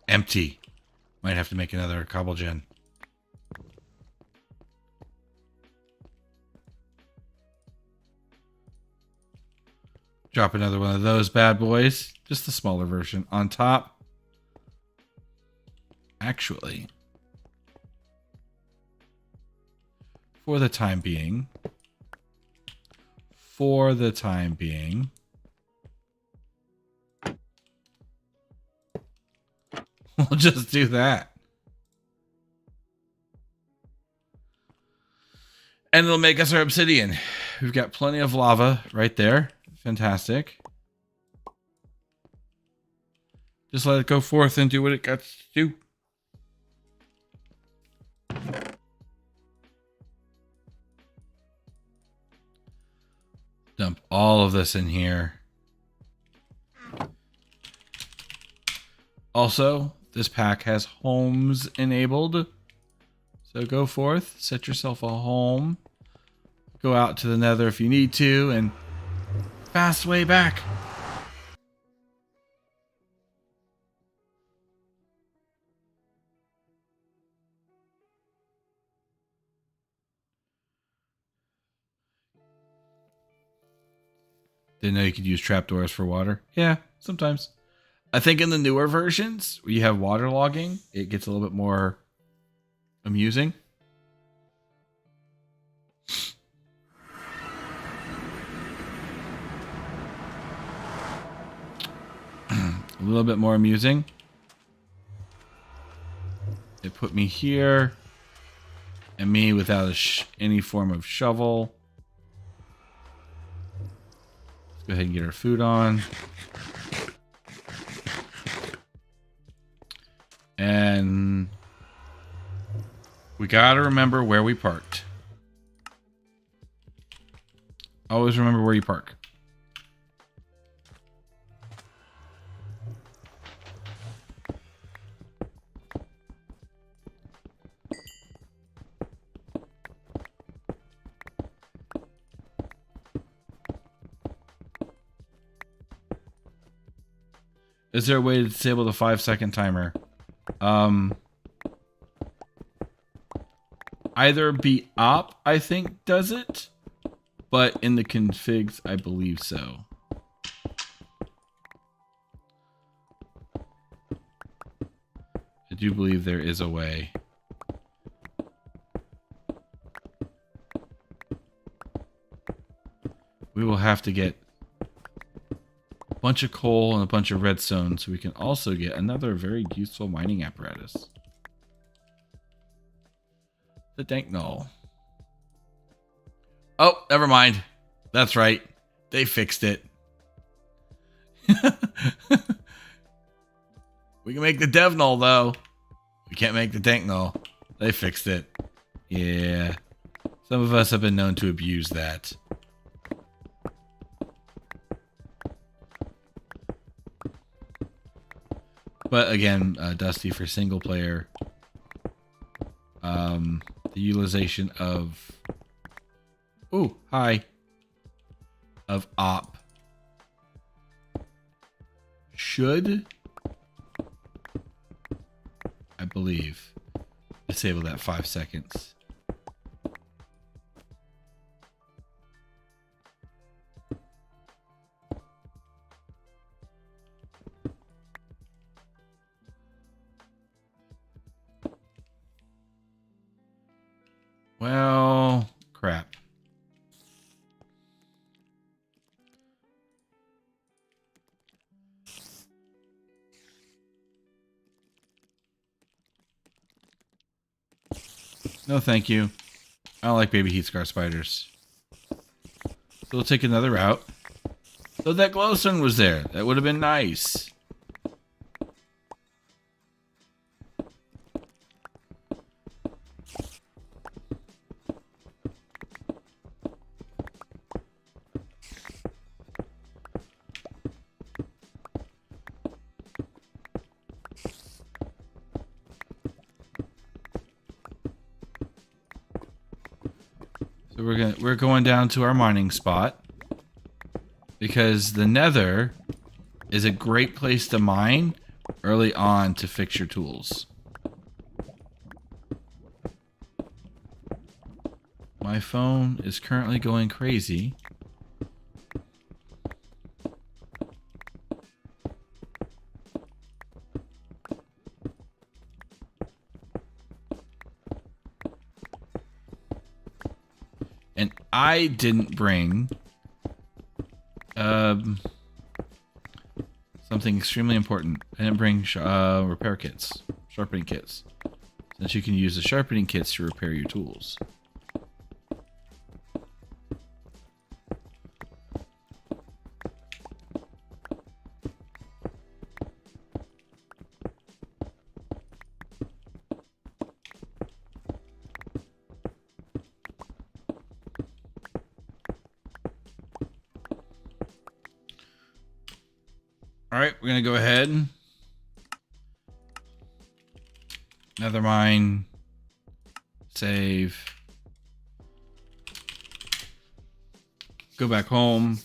Empty. Might have to make another cobble gen. Drop another one of those bad boys. Just the smaller version on top. Actually, for the time being, we'll just do that. And it'll make us our obsidian. We've got plenty of lava right there. Fantastic. Just let it go forth and do what it got to do. Dump all of this in here. Also, this pack has homes enabled. So go forth, set yourself a home. Go out to the Nether if you need to, and fast way back. Didn't know you could use trapdoors for water. Yeah, sometimes. I think in the newer versions, where you have water logging, it gets a little bit more amusing. A little bit more amusing. It put me here, and me without any form of shovel. Let's go ahead and get our food on. And we gotta remember where we parked. Always remember where you park. Is there a way to disable the 5-second timer? Either be op, I think, does it, but in the configs, I believe so. I do believe there is a way. We will have to get a bunch of coal and a bunch of redstone so we can also get another very useful mining apparatus. The dank null. Oh, never mind. That's right. They fixed it. We can make the dev null though. We can't make the dank null. They fixed it. Yeah. Some of us have been known to abuse that. But again, Dusty, for single player, the utilization of of op should, I believe, disable that 5 seconds. Well, crap. No, thank you. I don't like baby heat scar spiders. So we'll take another route. So that glowstone was there. That would have been nice. So we're going down to our mining spot because the Nether is a great place to mine early on to fix your tools. My phone is currently going crazy. And I didn't bring something extremely important. I didn't bring repair kits, sharpening kits, since you can use the sharpening kits to repair your tools. All right, we're going to go ahead. Nether mine. Save. Go back home.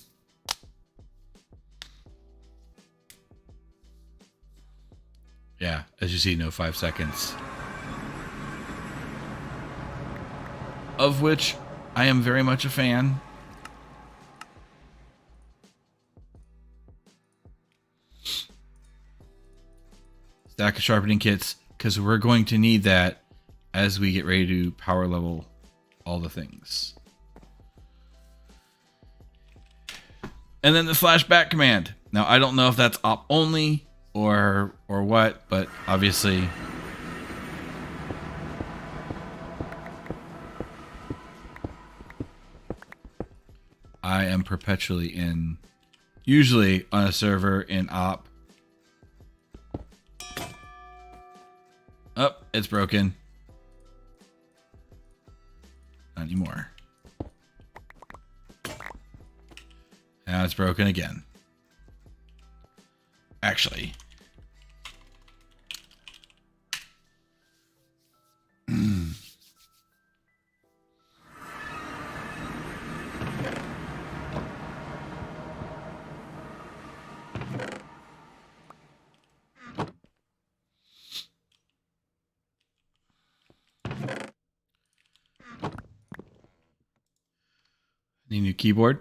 Yeah, as you see, no 5 seconds. Of which I am very much a fan. Stack of sharpening kits, because we're going to need that as we get ready to power level all the things. And then the flashback command. Now, I don't know if that's op only or what, but obviously I am perpetually in, usually on a server in op. Oh, it's broken. Not anymore. Now it's broken again. Actually. Need a new keyboard.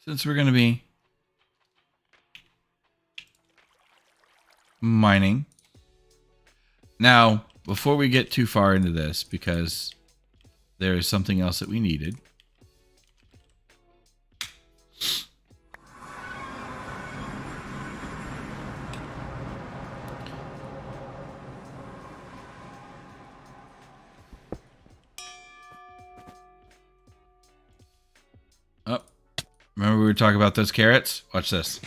Since we're going to be mining. Now, before we get too far into this, because there is something else that we needed. Oh, remember we were talking about those carrots? Watch this.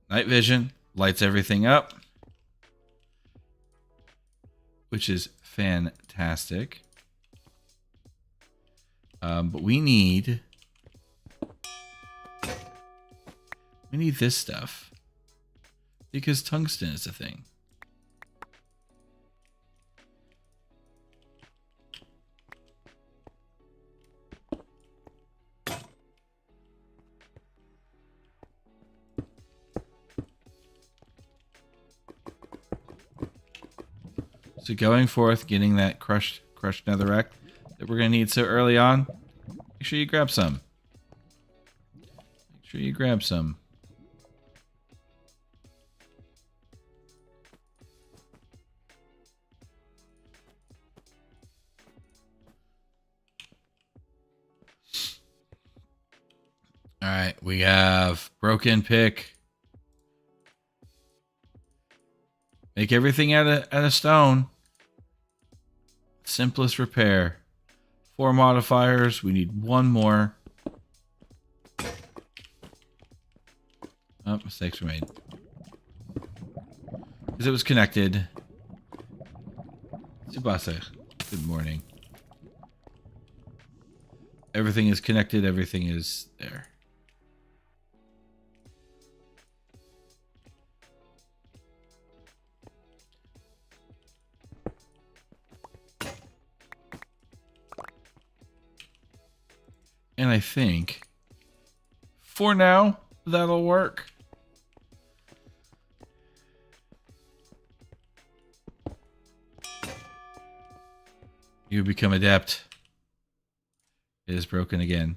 Night vision lights everything up, which is fantastic. But we need this stuff because tungsten is a thing. So going forth, getting that crushed netherrack that we're going to need so early on, make sure you grab some. Make sure you grab some. All right, we have broken pick. Make everything out of stone. Simplest repair. 4 modifiers. We need 1 more. Oh, mistakes were made. Because it was connected. Tsubasa. Good morning. Everything is connected. Everything is there. And I think, for now, that'll work. You become adept. It is broken again.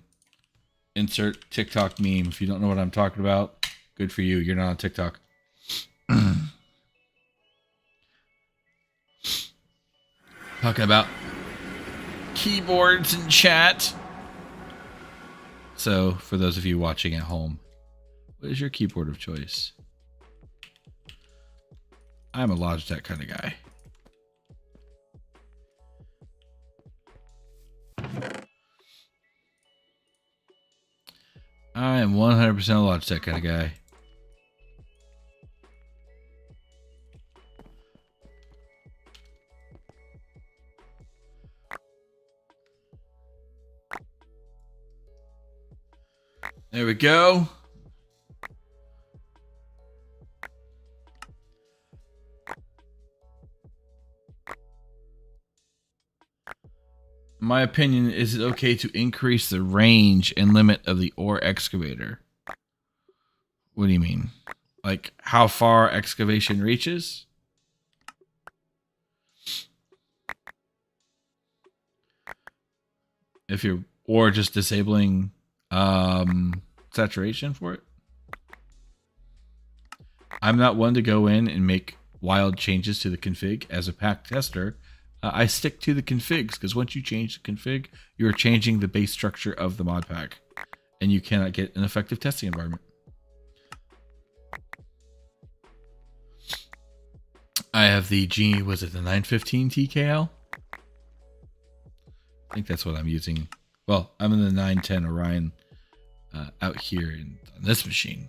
Insert TikTok meme. If you don't know what I'm talking about, good for you. You're not on TikTok. Talking about keyboards and chat. So, for those of you watching at home, what is your keyboard of choice? I'm a Logitech kind of guy. I am 100% a Logitech kind of guy. There we go. My opinion, is it okay to increase the range and limit of the ore excavator? What do you mean? Like how far excavation reaches? If you're, or just disabling saturation for it? I'm not one to go in and make wild changes to the config as a pack tester. I stick to the configs because once you change the config, you're changing the base structure of the mod pack, and you cannot get an effective testing environment. I have the was it the 915 TKL? I think that's what I'm using. Well, I'm in the 910 Orion out here on this machine.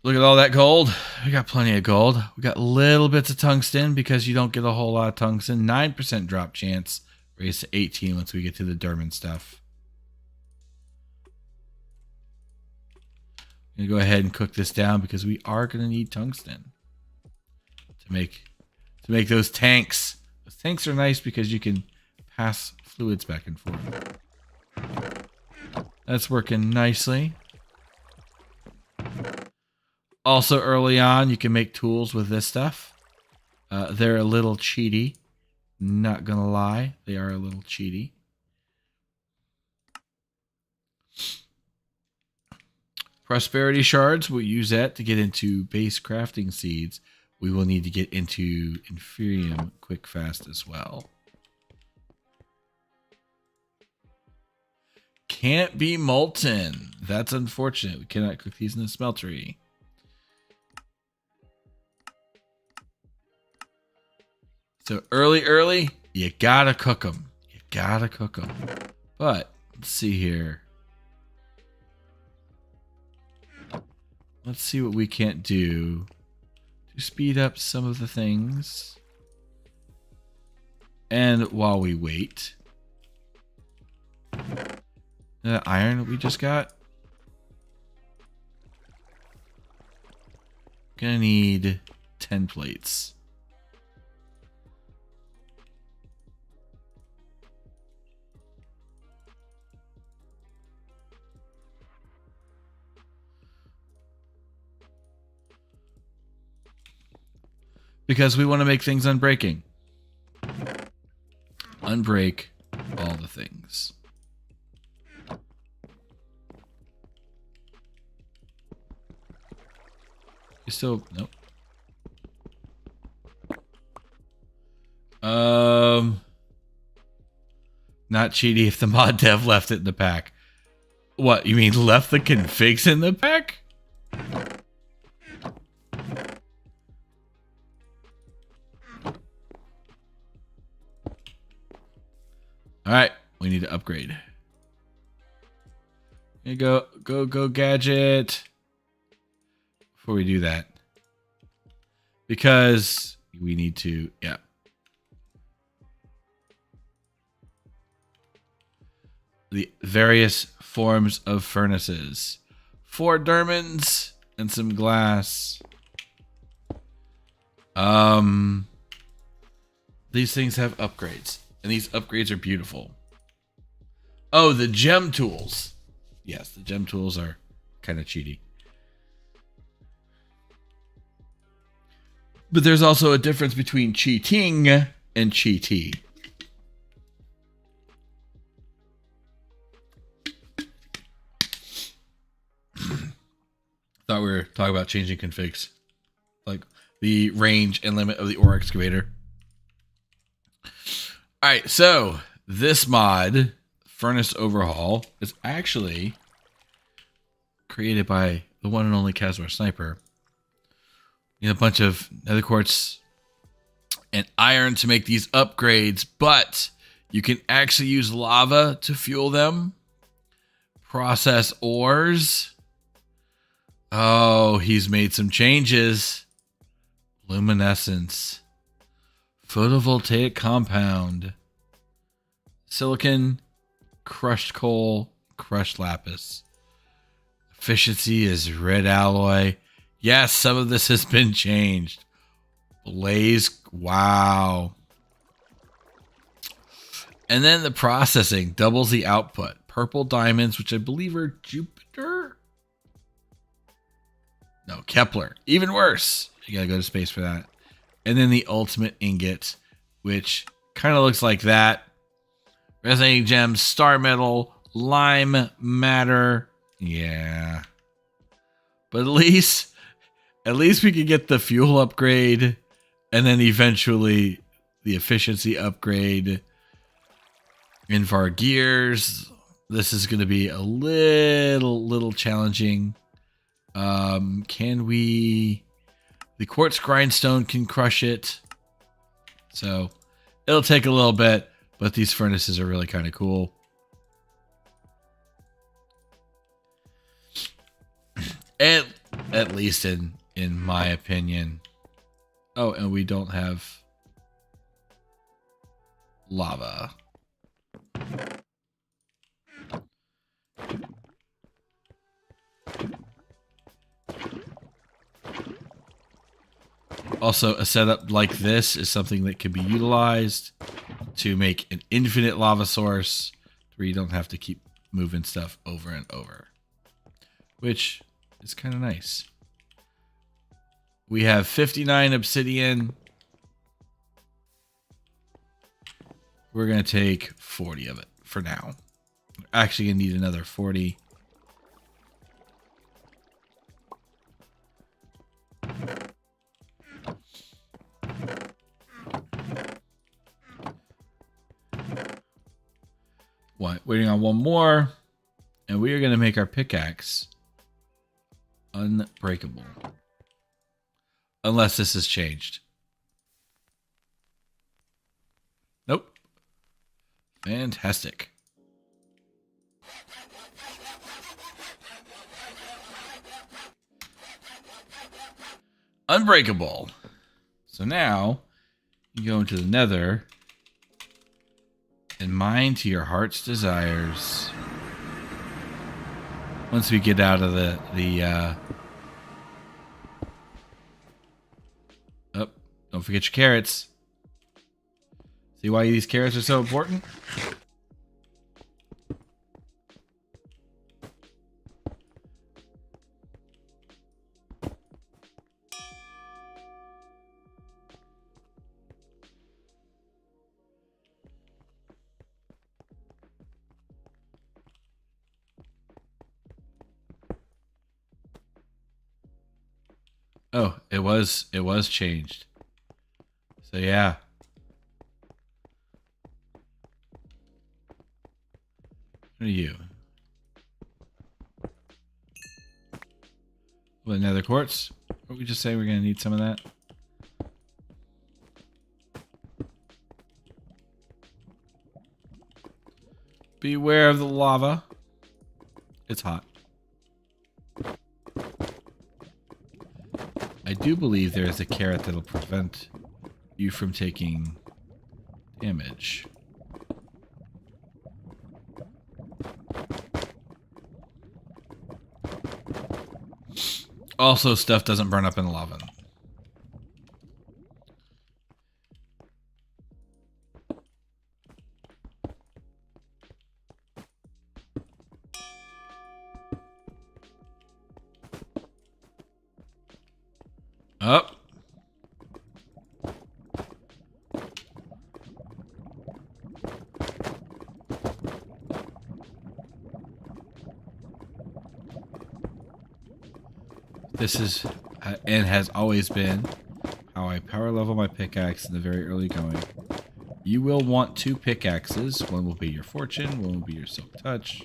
Look at all that gold. We got plenty of gold. We got little bits of tungsten because you don't get a whole lot of tungsten. 9% drop chance. Raised to 18 once we get to the Derman stuff. I'm going to go ahead and cook this down because we are going to need tungsten to make those tanks. Those tanks are nice because you can pass fluids back and forth. That's working nicely. Also, early on, you can make tools with this stuff. They're a little cheaty. Not gonna lie, they are a little cheaty. Prosperity shards, we'll use that to get into base crafting seeds. We will need to get into Inferium quick fast as well. Can't be molten. That's unfortunate. We cannot cook these in the smeltery. So early, you gotta cook them. You gotta cook them. But let's see here. Let's see what we can't do to speed up some of the things. And while we wait, the iron that we just got. Gonna need 10 plates. Because we want to make things unbreaking. Unbreak all the things. You still, nope. Not cheaty if the mod dev left it in the pack. What, you mean left the configs in the pack? Alright, we need to upgrade. Here you go gadget. Before we do that. Because we need to, yeah. The various forms of furnaces. 4 Dermans and some glass. These things have upgrades. And these upgrades are beautiful. Oh, the gem tools. Yes, the gem tools are kind of cheaty. But there's also a difference between cheating and cheaty. Thought we were talking about changing configs. Like the range and limit of the ore excavator. Alright, so this mod, Furnace Overhaul, is actually created by the one and only Kazmar Sniper. You need a bunch of nether quartz and iron to make these upgrades, but you can actually use lava to fuel them. Process ores. Oh, he's made some changes. Luminescence. Photovoltaic compound. Silicon, crushed coal, crushed lapis. Efficiency is red alloy. Yes, some of this has been changed. Blaze. Wow. And then the processing doubles the output. Purple diamonds, which I believe are Jupiter. No, Kepler. Even worse. You gotta go to space for that. And then the ultimate ingot, which kind of looks like that. Resonating gems, star metal, lime matter. Yeah. But at least we could get the fuel upgrade and then eventually the efficiency upgrade. And for our gears, this is going to be a little challenging. Can we... The quartz grindstone can crush it. So it'll take a little bit, but these furnaces are really kind of cool. At least in my opinion. Oh, and we don't have lava. Also, a setup like this is something that can be utilized to make an infinite lava source where you don't have to keep moving stuff over and over, which is kind of nice. We have 59 obsidian. We're going to take 40 of it for now. We're actually going to need another 40. Waiting on one more. And we are going to make our pickaxe unbreakable. Unless this has changed. Nope. Fantastic. Unbreakable. So now you go into the Nether and mine to your heart's desires. Once we get out of the oh, don't forget your carrots. See why these carrots are so important? Oh, it was changed. So yeah. What are you? What, another quartz? What did we just say we're gonna need some of that? Beware of the lava. It's hot. I do believe there is a carrot that'll prevent you from taking damage. Also, stuff doesn't burn up in the lava. Up. This is, and has always been, how I power level my pickaxe in the very early going. You will want 2 pickaxes. One will be your fortune, one will be your silk touch.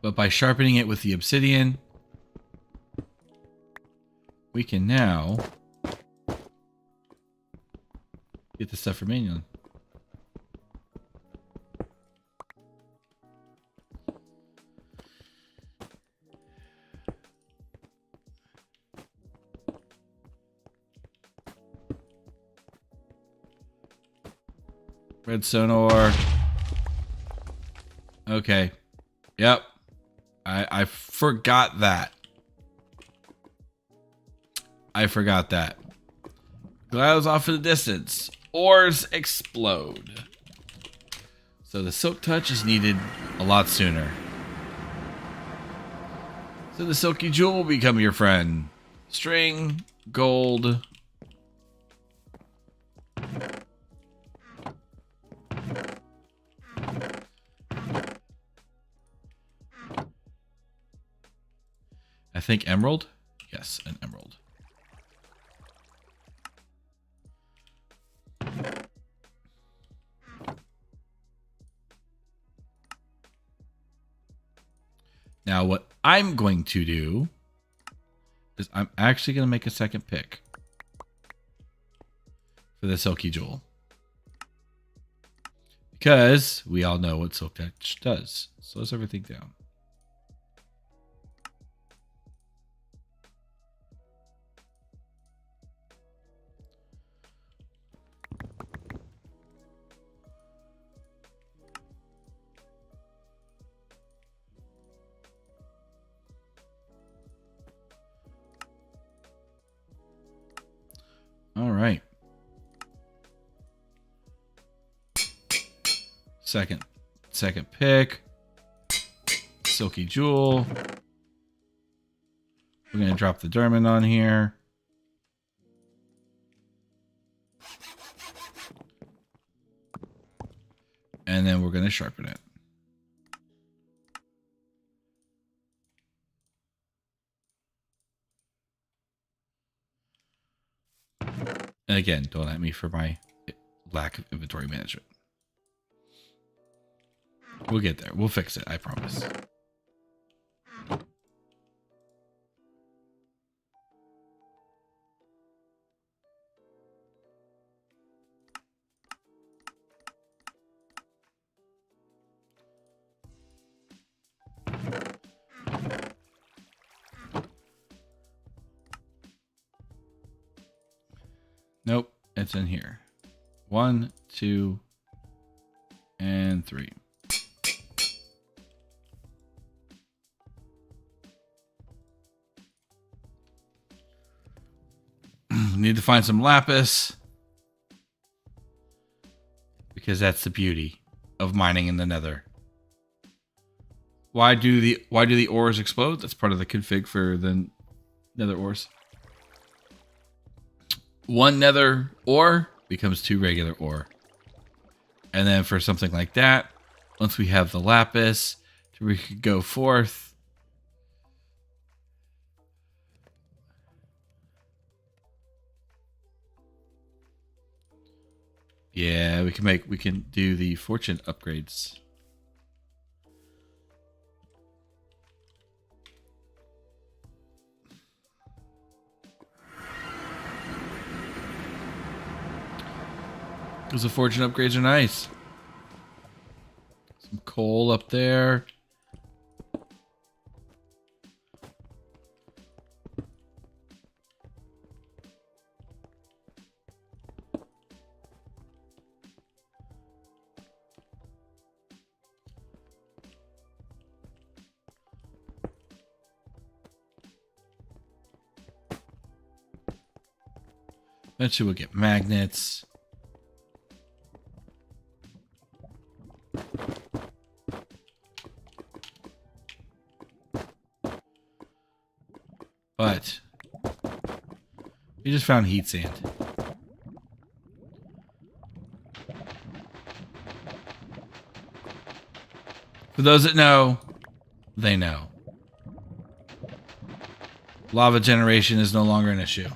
But by sharpening it with the obsidian, we can now get the stuff for manually. Redstone ore. Okay. Yep. I forgot that. I forgot that. Glad I was off in the distance. Ores explode. So the silk touch is needed a lot sooner. So the silky jewel will become your friend. String, gold. I think emerald? Yes, an emerald. Now what I'm going to do is I'm actually going to make a second pick for the silky jewel. Because we all know what silk touch does. Slows everything down. All right. Second pick. Silky jewel. We're going to drop the diamond on here. And then we're going to sharpen it. And again, don't at me for my lack of inventory management. We'll get there. We'll fix it. I promise. Nope, it's in here. 1, 2, and 3. Need to find some lapis. Because that's the beauty of mining in the Nether. Why do the ores explode? That's part of the config for the Nether ores. 1 Nether ore becomes 2 regular ore. And then for something like that, once we have the lapis, we could go forth. Yeah, we can do the fortune upgrades. Because the fortune upgrades are nice. Some coal up there. Eventually we'll get magnets. But we just found heat sand. For those that know, they know. Lava generation is no longer an issue.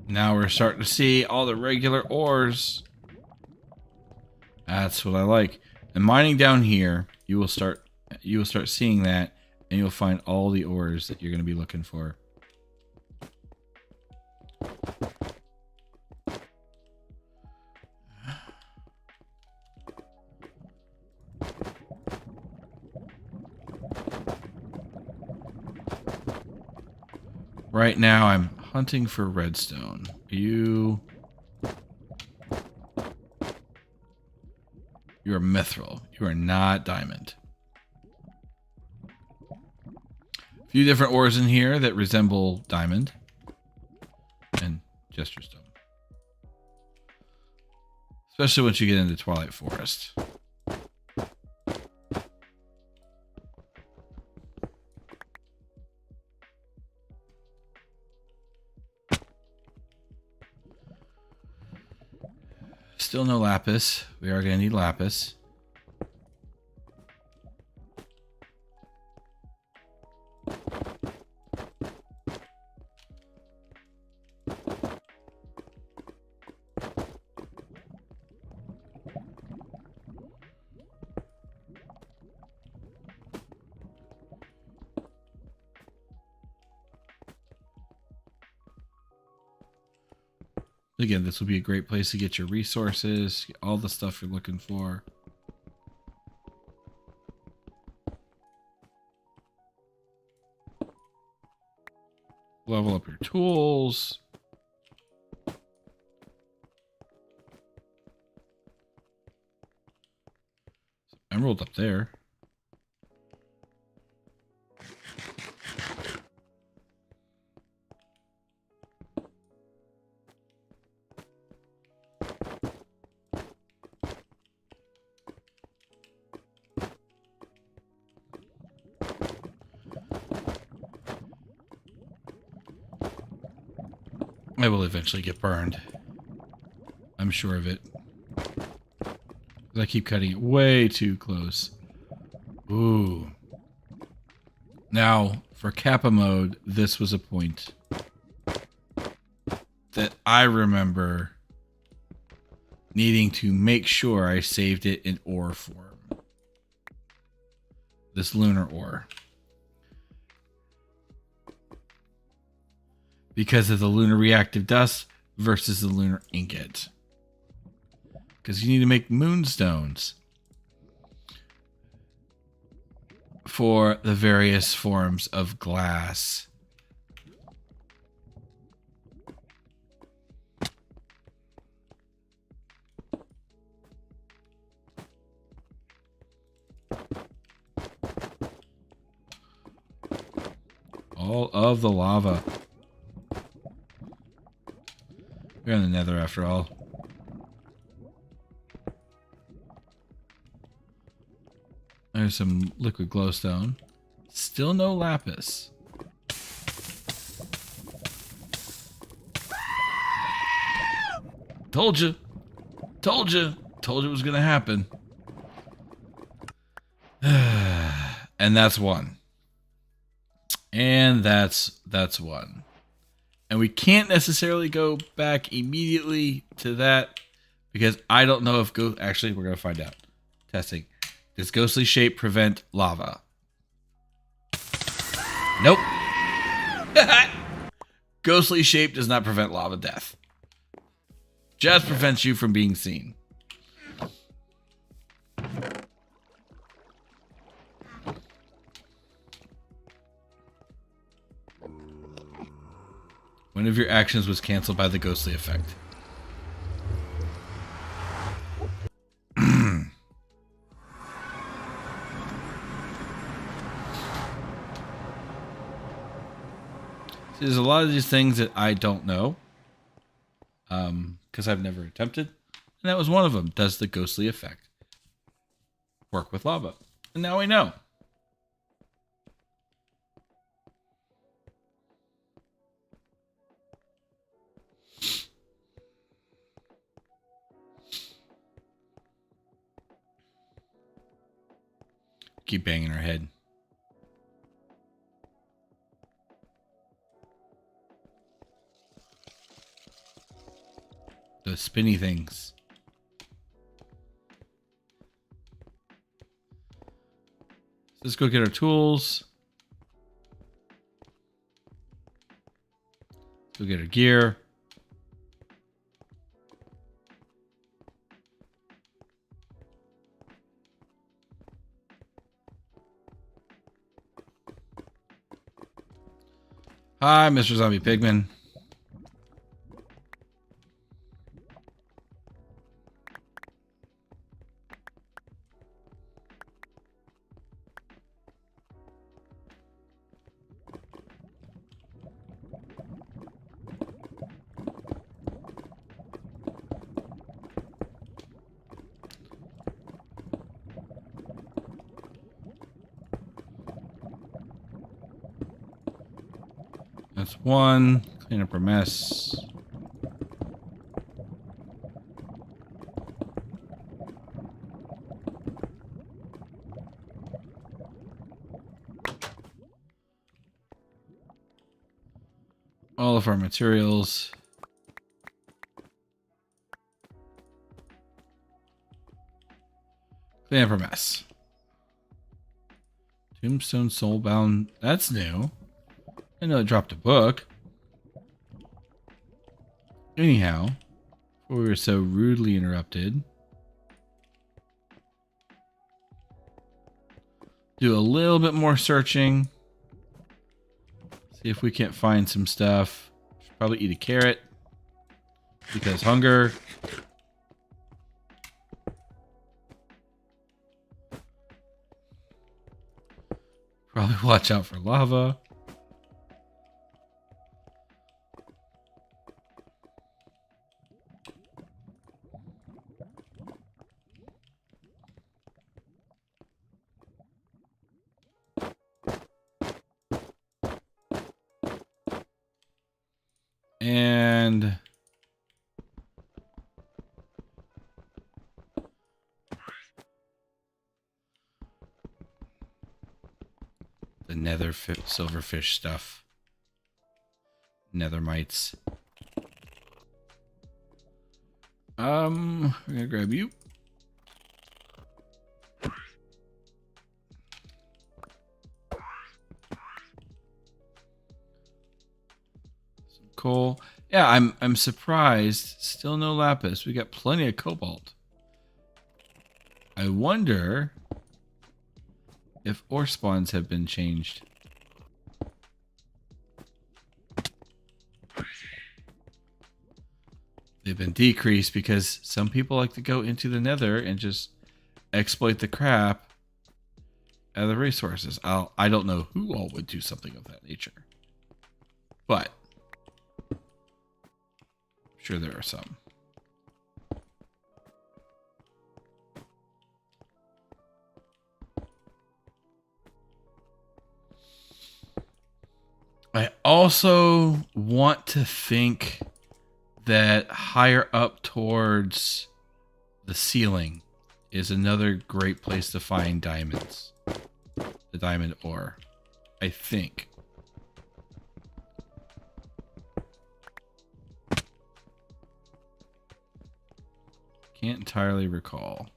Now we're starting to see all the regular ores. That's what I like. And mining down here, you will start seeing that, and you'll find all the ores that you're going to be looking for. Right now, I'm hunting for redstone. You're mithril. You are not diamond. A few different ores in here that resemble diamond and jester stone. Especially once you get into Twilight Forest. Still no lapis. We are going to need lapis. Again, this will be a great place to get your resources, get all the stuff you're looking for. Level up your tools. Emerald up there. I will eventually get burned. I'm sure of it. I keep cutting it way too close. Ooh. Now, for Kappa mode, this was a point that I remember needing to make sure I saved it in ore form. This lunar ore. Because of the lunar reactive dust versus the lunar ingot. Because you need to make moonstones for the various forms of glass. All of the lava. We're in the Nether after all. There's some liquid glowstone. Still no lapis. Told you. Told you. Told you it was going to happen. And that's one. And that's one. And we can't necessarily go back immediately to that because I don't know if actually, we're going to find out. Testing. Does ghostly shape prevent lava? Nope. Ghostly shape does not prevent lava death. Just prevents you from being seen. One of your actions was canceled by the ghostly effect. See, there's a lot of these things that I don't know. Because I've never attempted. And that was one of them. Does the ghostly effect work with lava? And now we know. Keep banging her head. Those spinny things. Let's go get our tools. Go get our gear. Hi, Mr. Zombie Pigman. That's one. Clean up our mess. All of our materials. Clean up our mess. Tombstone Soulbound. That's new. I know it dropped a book. Anyhow, before we were so rudely interrupted, do a little bit more searching. See if we can't find some stuff. Should probably eat a carrot because hunger. Probably watch out for lava. And the nether silverfish stuff. Nether mites. We're gonna grab you. Some coal. Yeah, I'm surprised. Still no lapis. We got plenty of cobalt. I wonder if ore spawns have been changed. They've been decreased because some people like to go into the nether and just exploit the crap out of the resources. I don't know who all would do something of that nature, but I'm sure there are some. I also want to think that higher up towards the ceiling is another great place to find diamonds. The diamond ore, I think. Can't entirely recall.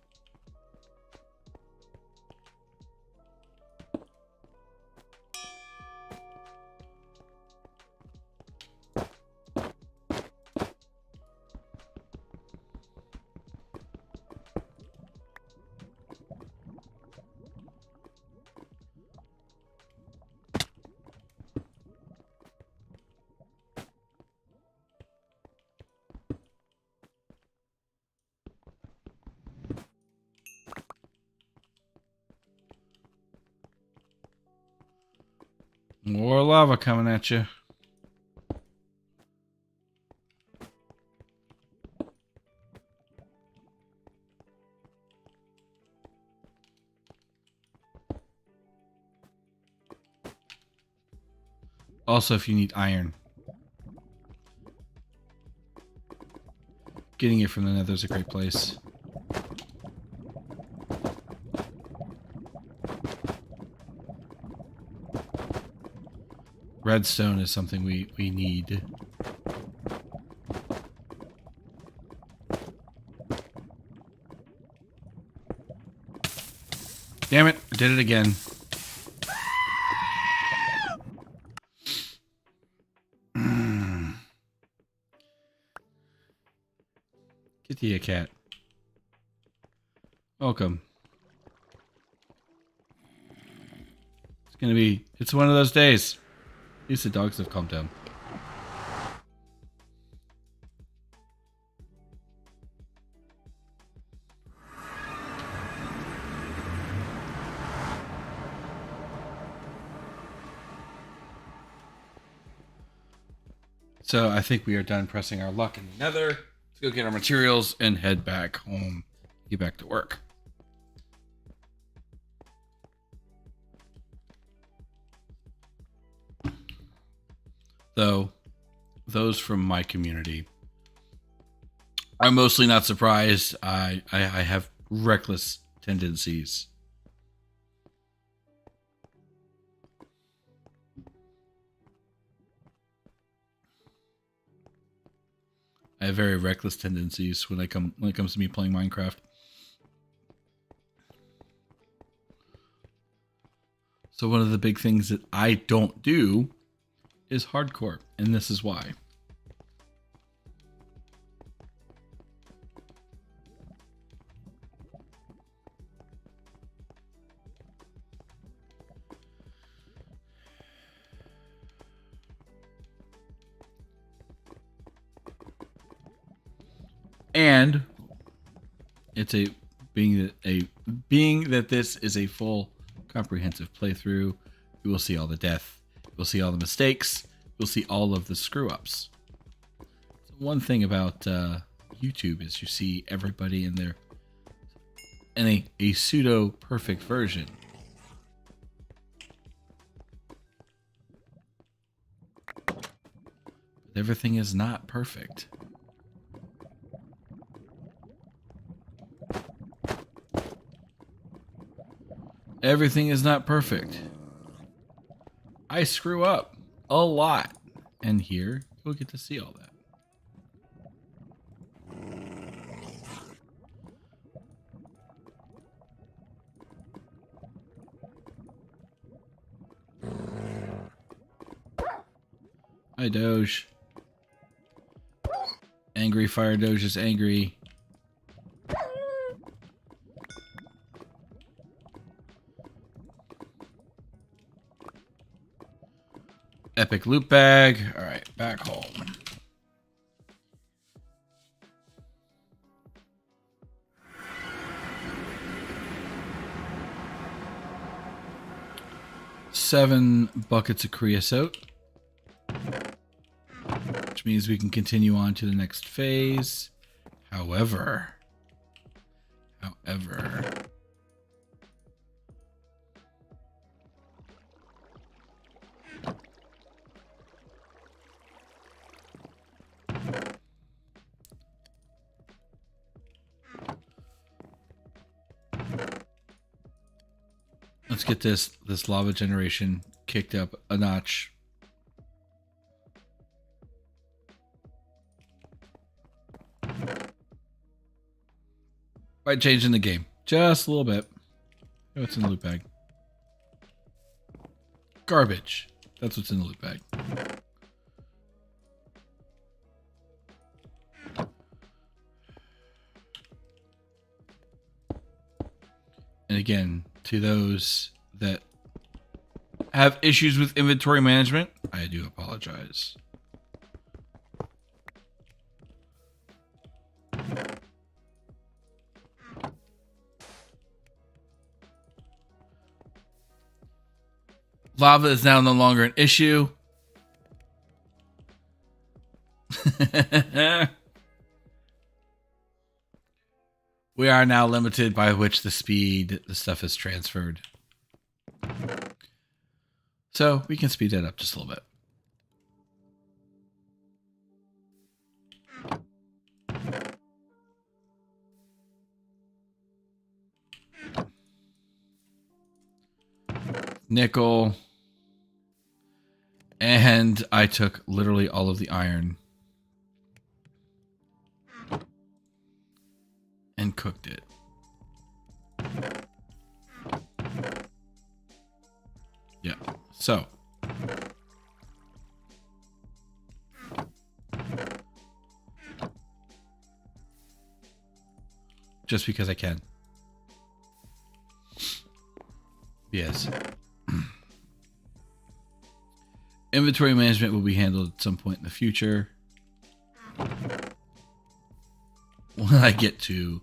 More lava coming at you. Also, if you need iron, getting it from the nether is a great place. Redstone is something we need. Damn it, I did it again. Get to you, cat. Welcome. It's one of those days. At least the dogs have calmed down. So I think we are done pressing our luck in the Nether. Let's go get our materials and head back home. Get back to work. Though, those from my community are mostly not surprised. I have reckless tendencies. I have very reckless tendencies when it comes to me playing Minecraft. So one of the big things that I don't do is hardcore, and this is why. And it's being that this is a full comprehensive playthrough, you will see all the death, you'll see all the mistakes, you'll see all of the screw ups. So one thing about YouTube is you see everybody in a pseudo perfect version. But everything is not perfect. Everything is not perfect. I screw up a lot. And here, you'll get to see all that. Hi, Doge. Angry Fire Doge is angry. Epic loot bag. All right, back home. Seven buckets of creosote, which means we can continue on to the next phase. However, let's get this lava generation kicked up a notch. By changing the game just a little bit. What's in the loot bag? Garbage. That's what's in the loot bag. And again, to those that have issues with inventory management, I do apologize. Lava is now no longer an issue. We are now limited by which the speed the stuff is transferred. So we can speed that up just a little bit. Nickel. And I took literally all of the iron and cooked it. Yeah, so just because I can. Yes. Inventory management will be handled at some point in the future. When I get to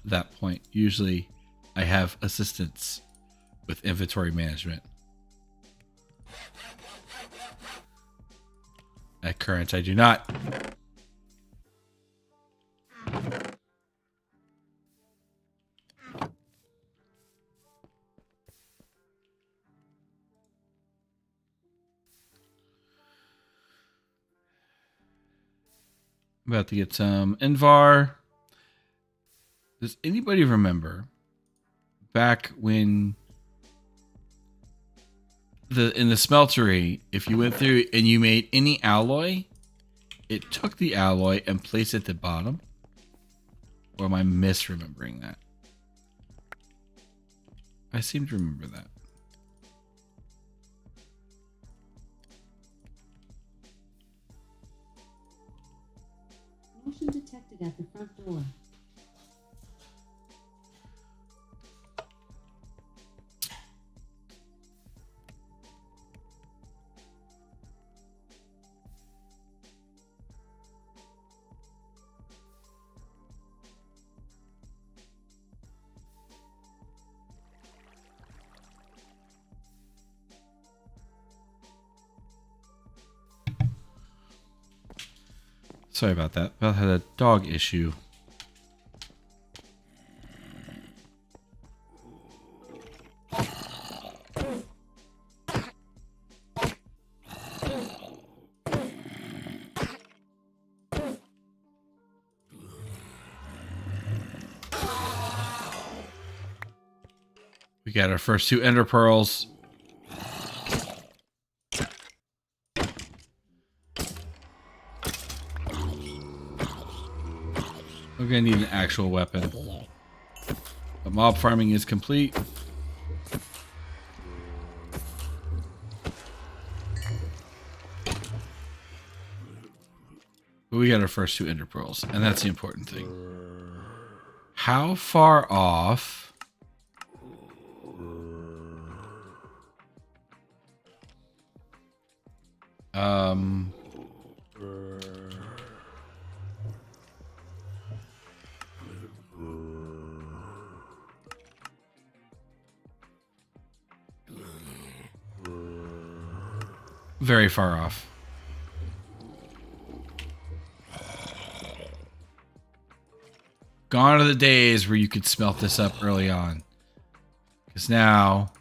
that point, usually I have assistance with inventory management. At current, I do not. I'm about to get some Invar. Does anybody remember back when in the smeltery, if you went through and you made any alloy, it took the alloy and placed it at the bottom? Or am I misremembering that? I seem to remember that. Motion detected at the front door. Sorry about that. Belle had a dog issue. We got our first 2 ender pearls. We're gonna need an actual weapon. But mob farming is complete. But we got our first 2 ender pearls, and that's the important thing. How far off? Very far off. Gone are the days where you could smelt this up early on. Because now,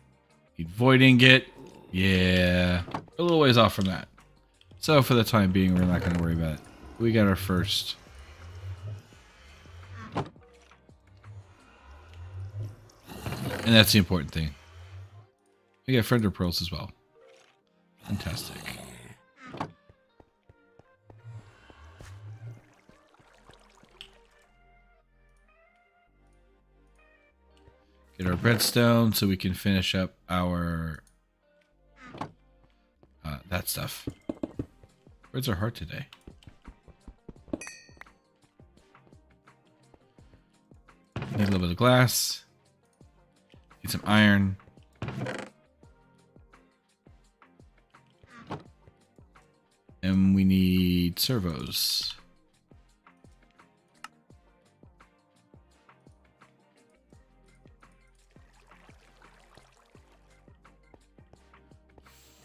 need void ingot. Yeah, a little ways off from that. So for the time being, we're not going to worry about it. We got our first. And that's the important thing. We got Fender pearls as well. Fantastic. Get our redstone so we can finish up our that stuff. Where's our heart today? Need a little bit of glass. Need some iron. And we need servos.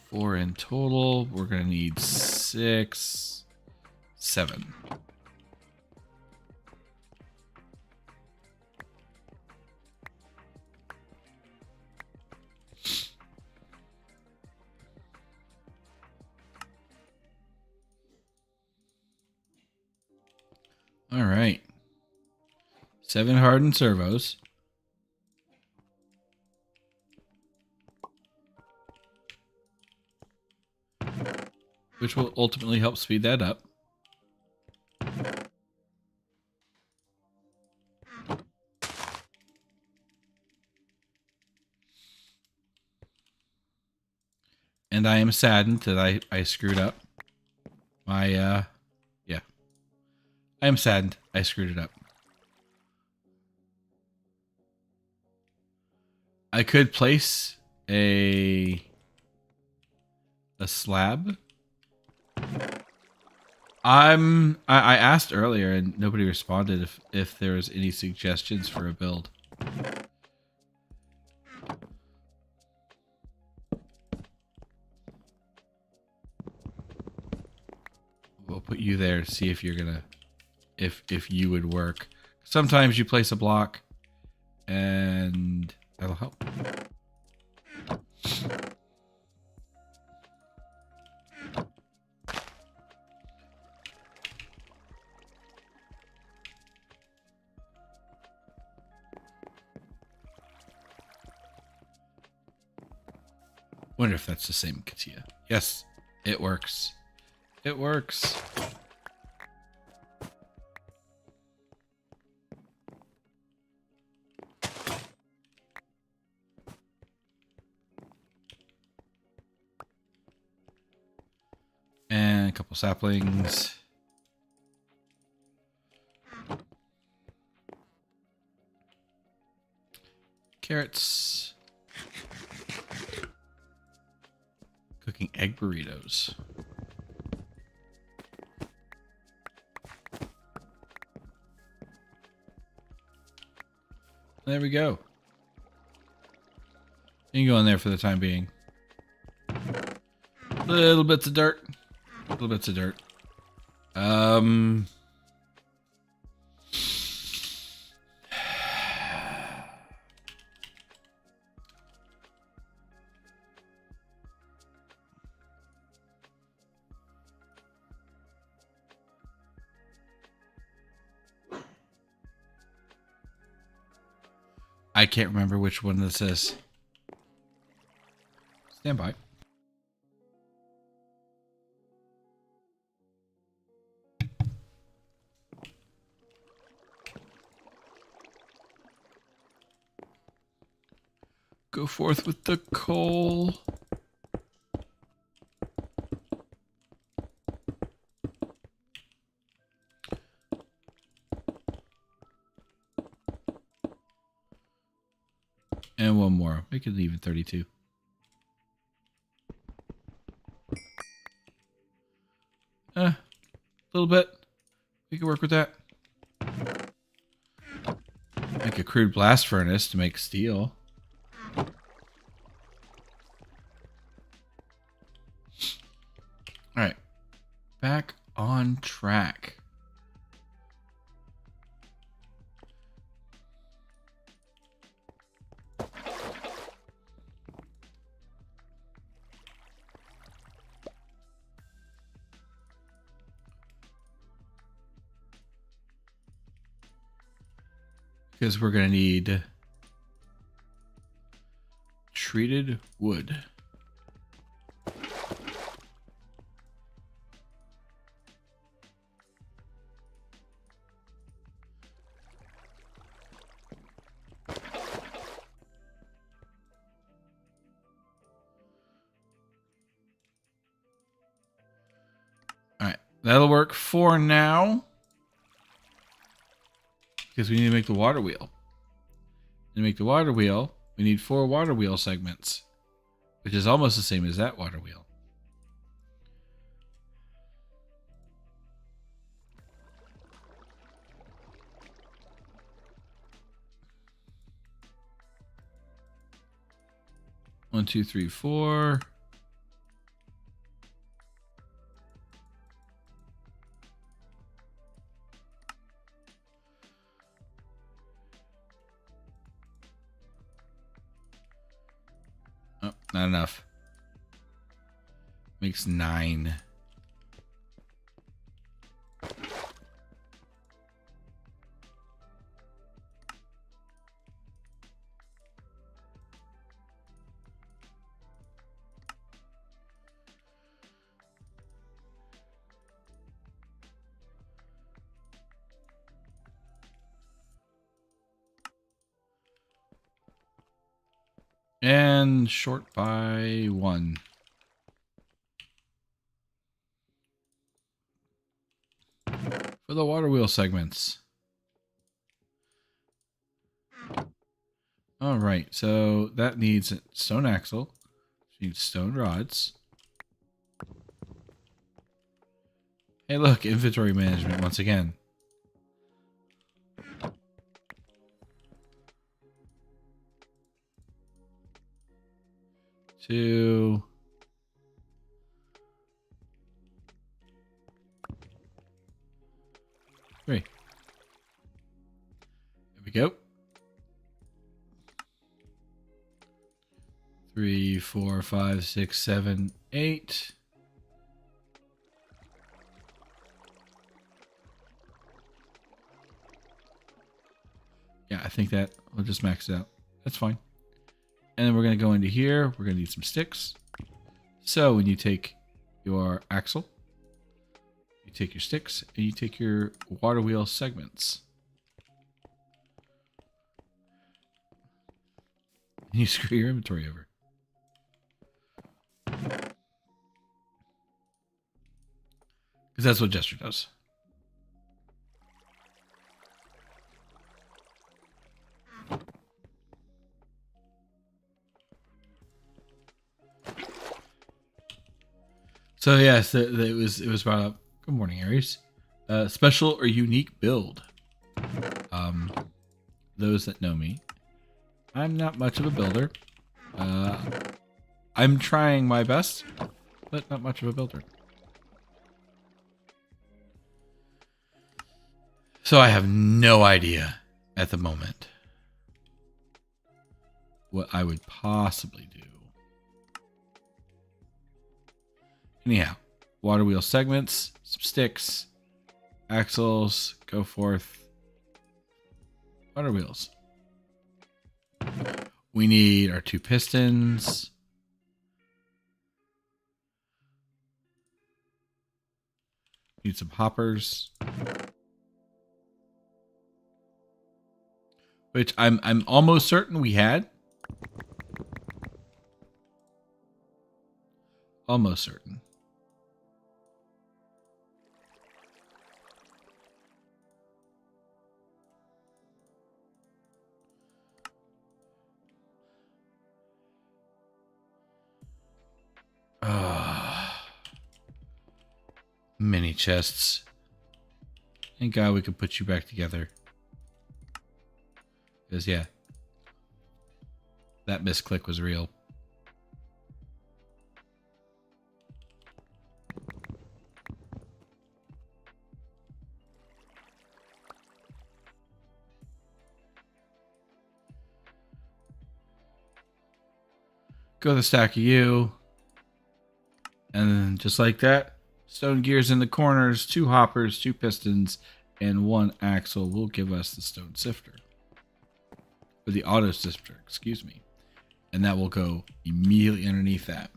Four in total. We're going to need 6, 7. All right. 7 hardened servos. Which will ultimately help speed that up. And I am saddened that I screwed up my, yeah. I am saddened I screwed it up. I could place a slab. I asked earlier and nobody responded if there was any suggestions for a build. We'll put you there to see if you're gonna if you would work. Sometimes you place a block and that'll help. Wonder if that's the same Katia. Yes, it works. It works. And a couple saplings. Carrots. Cooking egg burritos. There we go. You can go in there for the time being. Little bits of dirt. Little bits of dirt. I can't remember which one this is. Stand by. Go forth with the coal. And one more. Make it even 32. A little bit. We can work with that. Make a crude blast furnace to make steel. Alright. Back on track. Because we're going to need treated wood. All right, that'll work for now. Because we need to make the water wheel. To make the water wheel, we need 4 water wheel segments, which is almost the same as that water wheel. One, two, three, 4. Oh, not enough. Makes 9. And short by 1. For the water wheel segments. All right, so that needs a stone axle. Needs stone rods. Hey, look, inventory management once again. Two. Three. There we go. 3, 4, 5, 6, 7, 8. Yeah, I think that we'll just max it out. That's fine. And then we're going to go into here. We're going to need some sticks. So when you take your axle, you take your sticks, and you take your water wheel segments. And you screw your inventory over. Because that's what Jester does. So yes, it was brought up. Good morning, Aries. Special or unique build. Those that know me, I'm not much of a builder. I'm trying my best, but not much of a builder. So I have no idea at the moment what I would possibly do. Anyhow, water wheel segments, some sticks, axles, go forth. Water wheels. We need our 2 pistons. Need some hoppers. Which I'm almost certain we had. Almost certain. Mini chests. Thank God we could put you back together. Because, yeah. That misclick was real. Go the stack of you. And then just like that, stone gears in the corners, 2 hoppers, 2 pistons, and 1 axle will give us the stone sifter. Or the auto sifter, excuse me. And that will go immediately underneath that.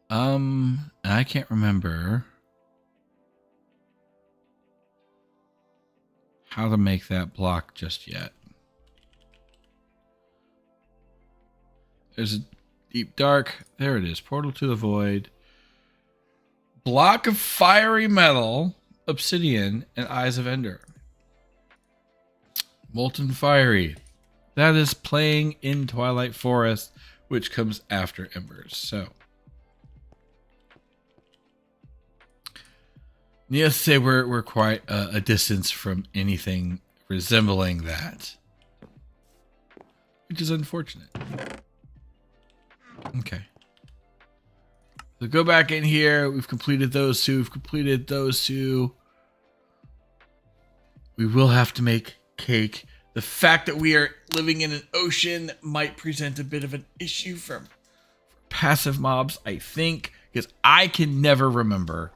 I can't remember how to make that block just yet. There's a deep dark. There it is. Portal to the void. Block of fiery metal, obsidian, and eyes of ender. Molten fiery. That is playing in Twilight Forest, which comes after embers. So, needless to say, we're quite a distance from anything resembling that, which is unfortunate. Okay. So go back in here. We've completed those 2. We've completed those 2. We will have to make cake. The fact that we are living in an ocean might present a bit of an issue for passive mobs, I think, because I can never remember.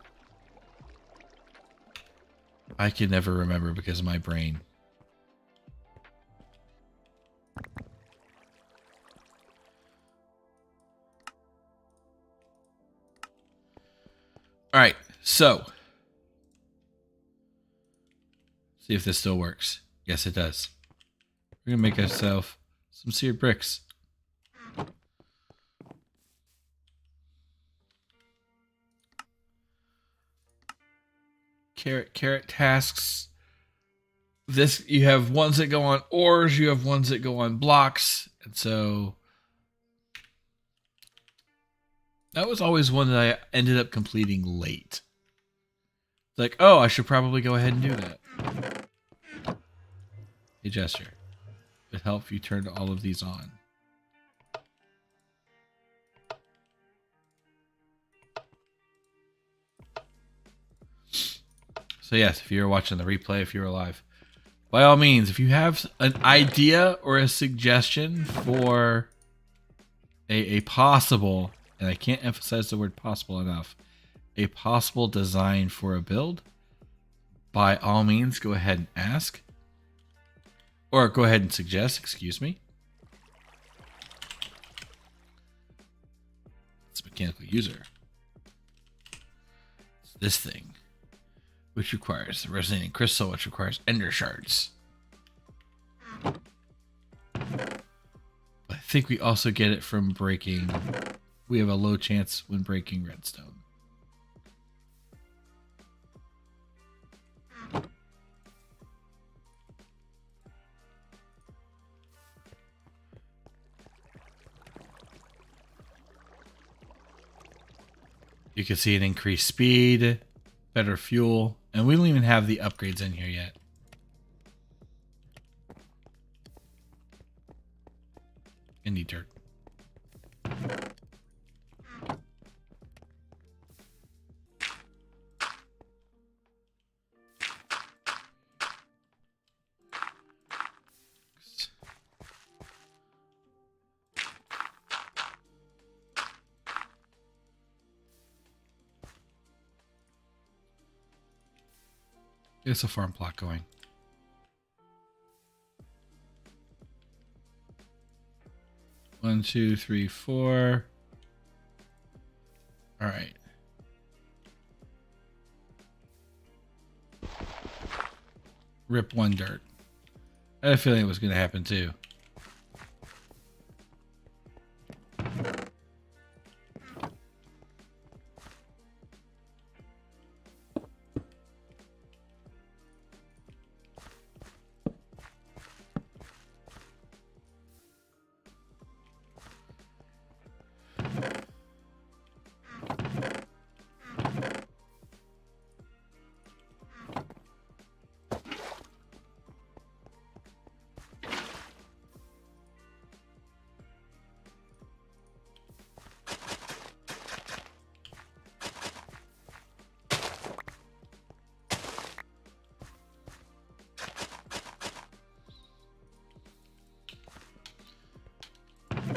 I can never remember because of my brain. All right, so see if this still works. Yes, it does. We're gonna make ourselves some seared bricks. Carrot tasks. this, you have ones that go on ores, you have ones that go on blocks, and so that was always one that I ended up completing late. Like, oh, I should probably go ahead and do that. Hey, Jester, it help if you turned all of these on. So yes, if you're watching the replay, if you're alive, by all means, if you have an idea or a suggestion for a possible, and I can't emphasize the word possible enough, a possible design for a build, by all means, go ahead and ask. Or go ahead and suggest, excuse me. It's a mechanical user. It's this thing, which requires the resonating crystal, which requires ender shards. I think we also get it from breaking. We have a low chance when breaking redstone. You can see an increased speed, better fuel, and we don't even have the upgrades in here yet. I need dirt. It's a farm plot going. One, two, three, four. All right. Rip one dirt. I had a feeling it was going to happen too.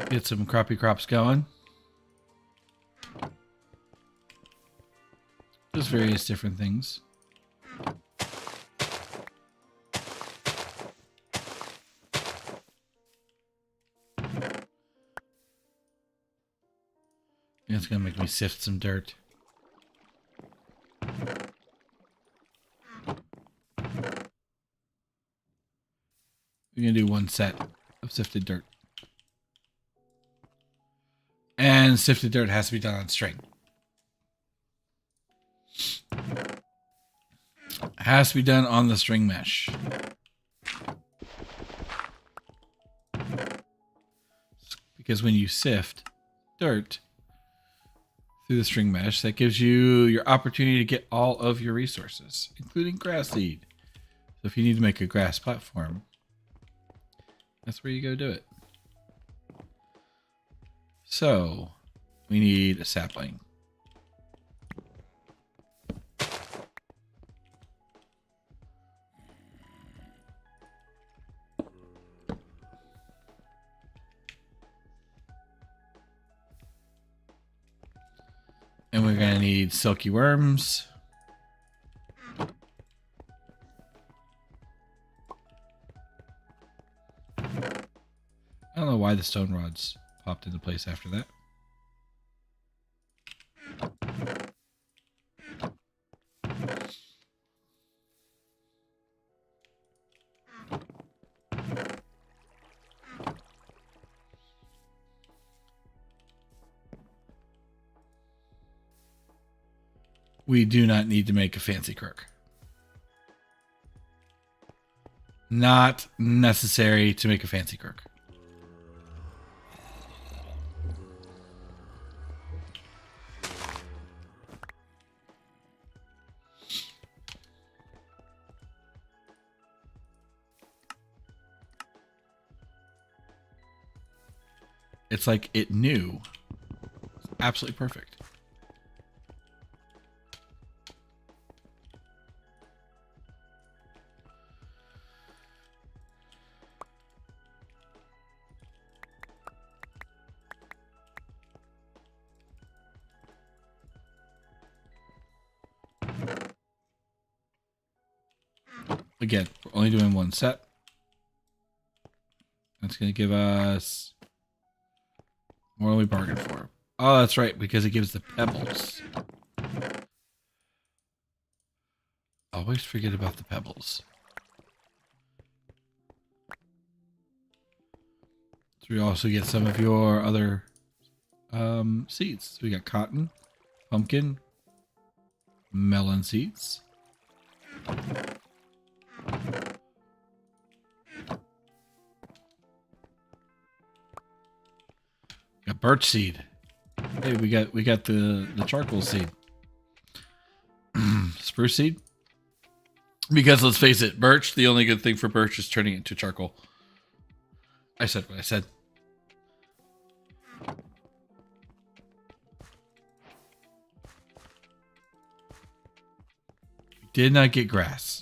Get some crappy crops going. Just various different things. It's gonna make me sift some dirt. We're gonna do one set of sifted dirt. And sifted dirt has to be done on string. Has to be done on the string mesh. Because when you sift dirt through the string mesh, that gives you your opportunity to get all of your resources, including grass seed. So if you need to make a grass platform, that's where you go do it. So we need a sapling. And we're going to need silky worms. I don't know why the stone rods popped into place after that. We do not need to make a fancy crook. not necessary to make a fancy crook. It's like it knew. It's absolutely perfect. Again, we're only doing one set. That's going to give us more than we bargained for. Oh, that's right, because it gives the pebbles. Always forget about the pebbles. So we also get some of your other seeds. So we got cotton, pumpkin, melon seeds. Got birch seed. Hey, we got the charcoal seed. Spruce seed. Because let's face it, birch, the only good thing for birch is turning it to charcoal. I said what I said. We did not get grass.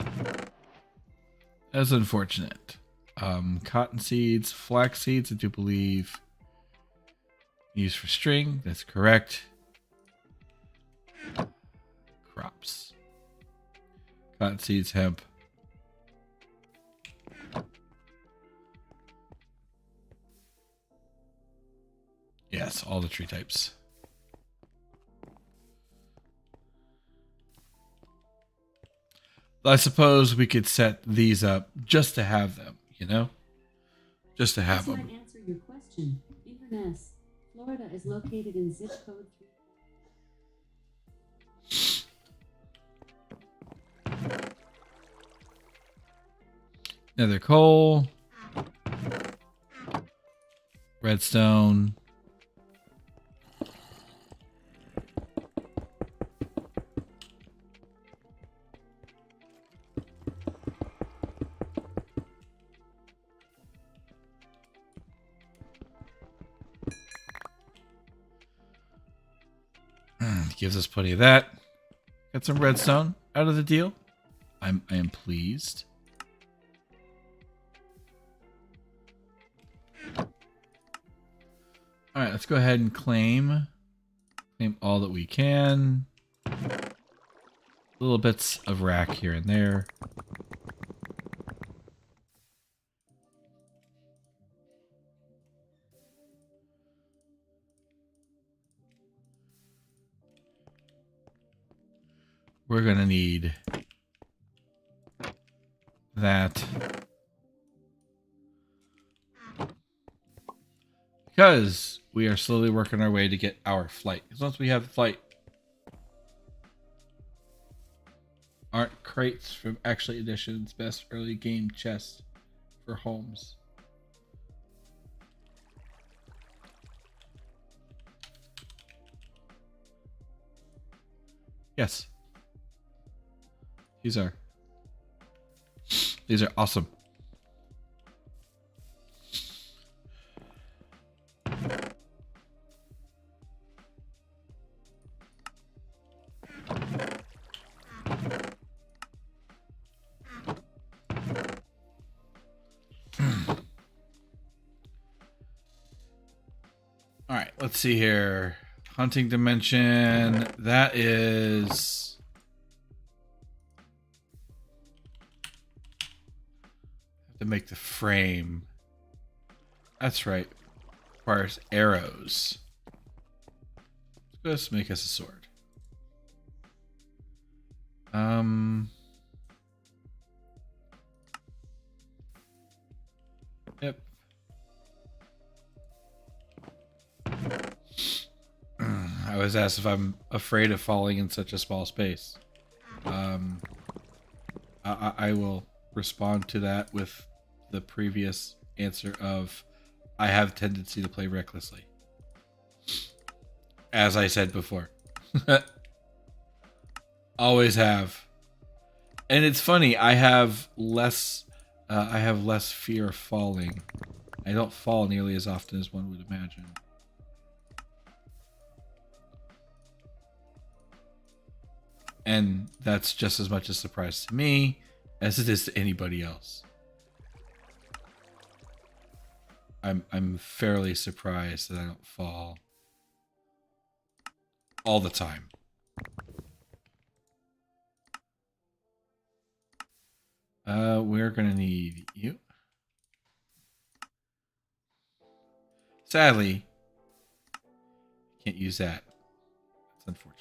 That's unfortunate. Cotton seeds, flax seeds, I do believe. Used for string, that's correct. Crops. Cotton seeds, hemp. Yes, all the tree types. I suppose we could set these up just to have them, you know? Just to have This them. might answer your question. Inverness, Florida is located in zip code 3. Nether coal. Redstone. Gives us plenty of that. Got some redstone out of the deal. I am pleased. All right, let's go ahead and claim all that we can. Little bits of rack here and there. We're going to need that. Because we are slowly working our way to get our flight. Because once we have flight, aren't crates from Actually Edition's best early game chests for homes. Yes. These are awesome. All right, let's see here. Hunting dimension. That is... have to make the frame. That's right. Requires arrows. Let's make us a sword. Yep. I was asked if I'm afraid of falling in such a small space. I will respond to that with the previous answer of I have a tendency to play recklessly. As I said before. Always have. And it's funny, I have less fear of falling. I don't fall nearly as often as one would imagine. And that's just as much a surprise to me as it is to anybody else. I'm fairly surprised that I don't fall all the time. We're gonna need you. Sadly, can't use that. That's unfortunate.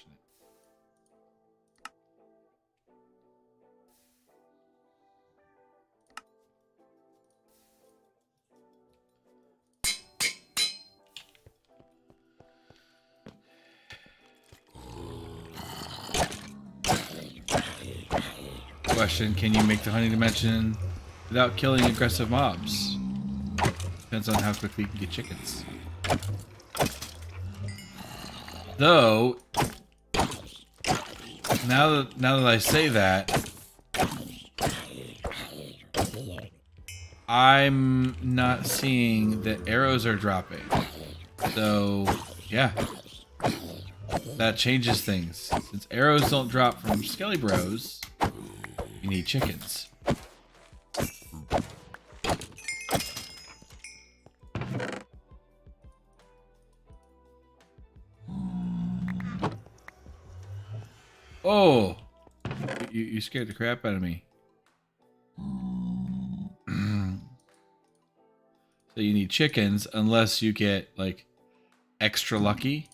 Question, can you make the hunting dimension without killing aggressive mobs? Depends on how quickly you can get chickens. Though, now that I say that, I'm not seeing that arrows are dropping. So, yeah. That changes things. Since arrows don't drop from Skelly Bros, you need chickens. Oh! You scared the crap out of me. So you need chickens unless you get, like, extra lucky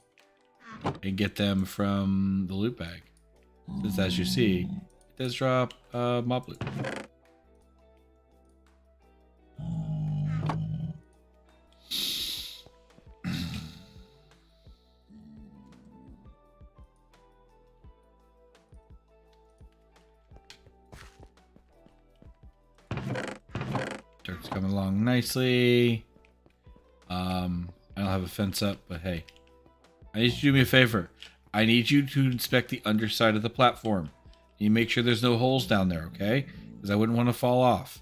and get them from the loot bag. Since, as you see, it does drop mob loot. Dirt's coming along nicely. I don't have a fence up, but hey. I need you to do me a favor. I need you to inspect the underside of the platform. You make sure there's no holes down there, okay? Because I wouldn't want to fall off.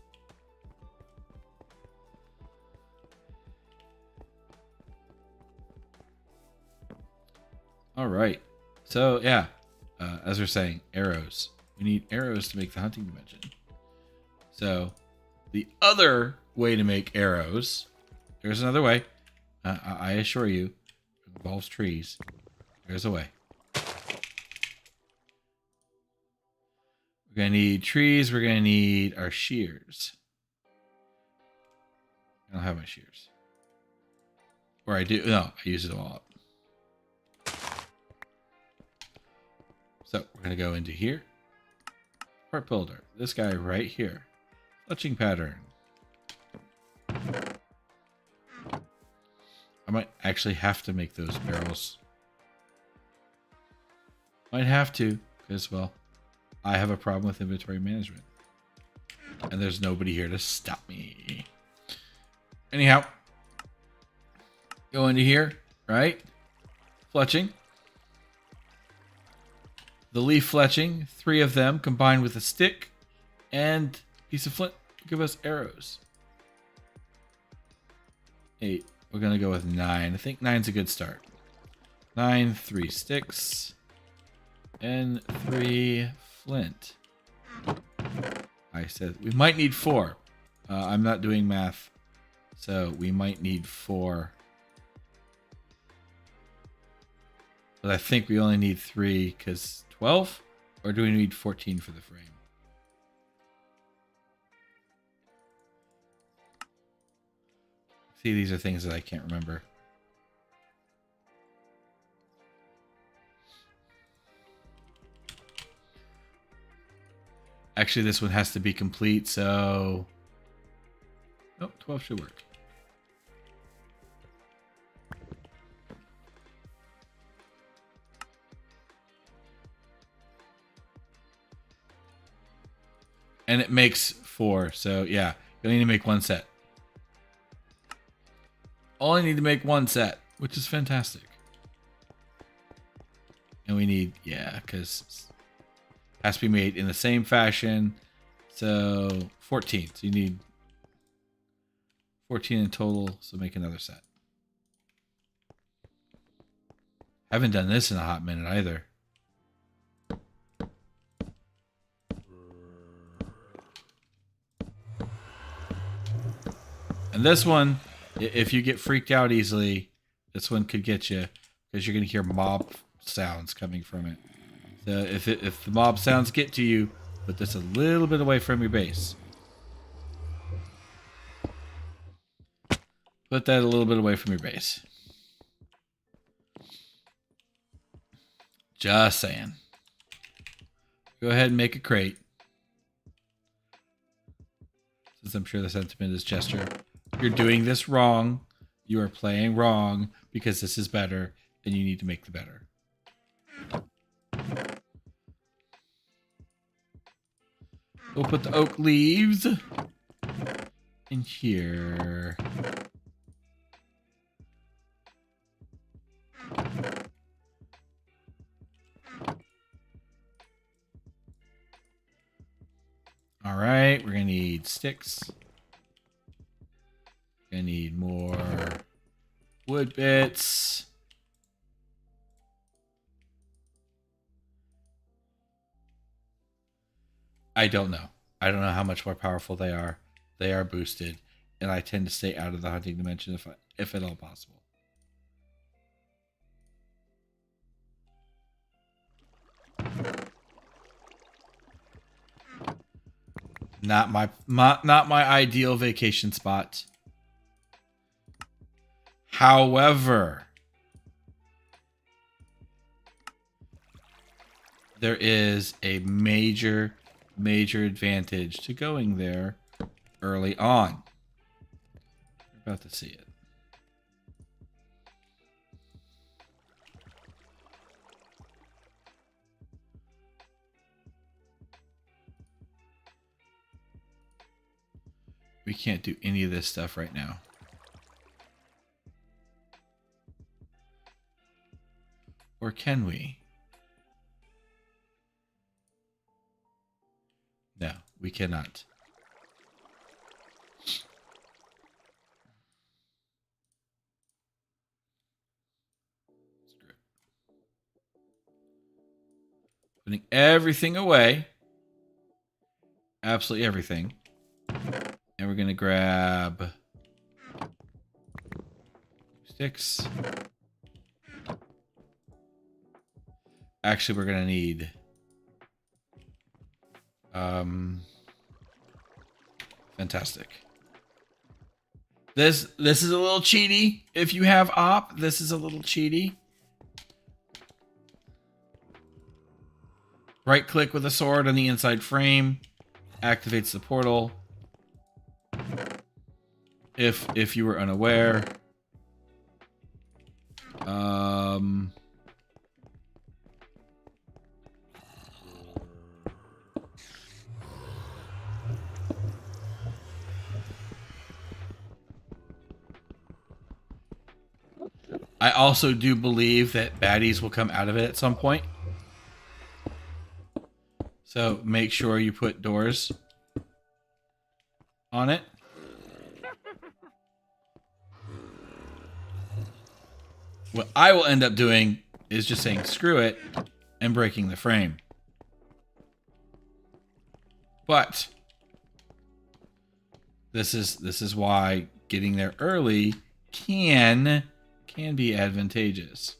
All right. So, yeah. As we're saying, arrows. We need arrows to make the hunting dimension. So, the other way to make arrows... There's another way. I assure you. It involves trees. There's a way. We're going to need trees. We're going to need our shears. I don't have my shears. Or I do. No, I use it all up. So we're going to go into here. Part builder. This guy right here. Fletching pattern. I might actually have to make those barrels. Might have to, because, well, I have a problem with inventory management. And there's nobody here to stop me. Anyhow. Go into here, right? Fletching. The leaf fletching, 3 of them combined with a stick and piece of flint give us arrows. 8. We're going to go with 9. I think 9's a good start. 9, 3 sticks, and 3 flint. I said we might need 4. I'm not doing math, so we might need 4. But I think we only need 3 because 12? Or do we need 14 for the frame? See, these are things that I can't remember. Actually, this one has to be complete, so... Oh, 12 should work. And it makes 4. So yeah, you only need to make 1 set. Only need to make 1 set, which is fantastic. And we need, yeah, because it has to be made in the same fashion. So 14. So you need 14 in total. So make another set. Haven't done this in a hot minute either. And this one, if you get freaked out easily, this one could get you because you're going to hear mob sounds coming from it. So if the mob sounds get to you, put this a little bit away from your base. Put that a little bit away from your base. Just saying. Go ahead and make a crate. Since I'm sure the sentiment is Chester. You're doing this wrong. You are playing wrong because this is better and you need to make the better. We'll put the oak leaves in here. All right, we're gonna need sticks. Gonna need more wood bits. I don't know. I don't know how much more powerful they are. They are boosted, and I tend to stay out of the hunting dimension if at all possible. Not my ideal vacation spot. However, there is a major advantage to going there early on. We're about to see it. We can't do any of this stuff right now. Or can we? No, we cannot. Screw it. Putting everything away. Absolutely everything. And we're going to grab sticks. Actually, we're going to need fantastic. This is a little cheaty. If you have op, this is a little cheaty. Right click with a sword on the inside frame. Activates the portal. If you were unaware. I also do believe that baddies will come out of it at some point. So make sure you put doors on it. What I will end up doing is just saying screw it and breaking the frame. But this is why getting there early can be advantageous.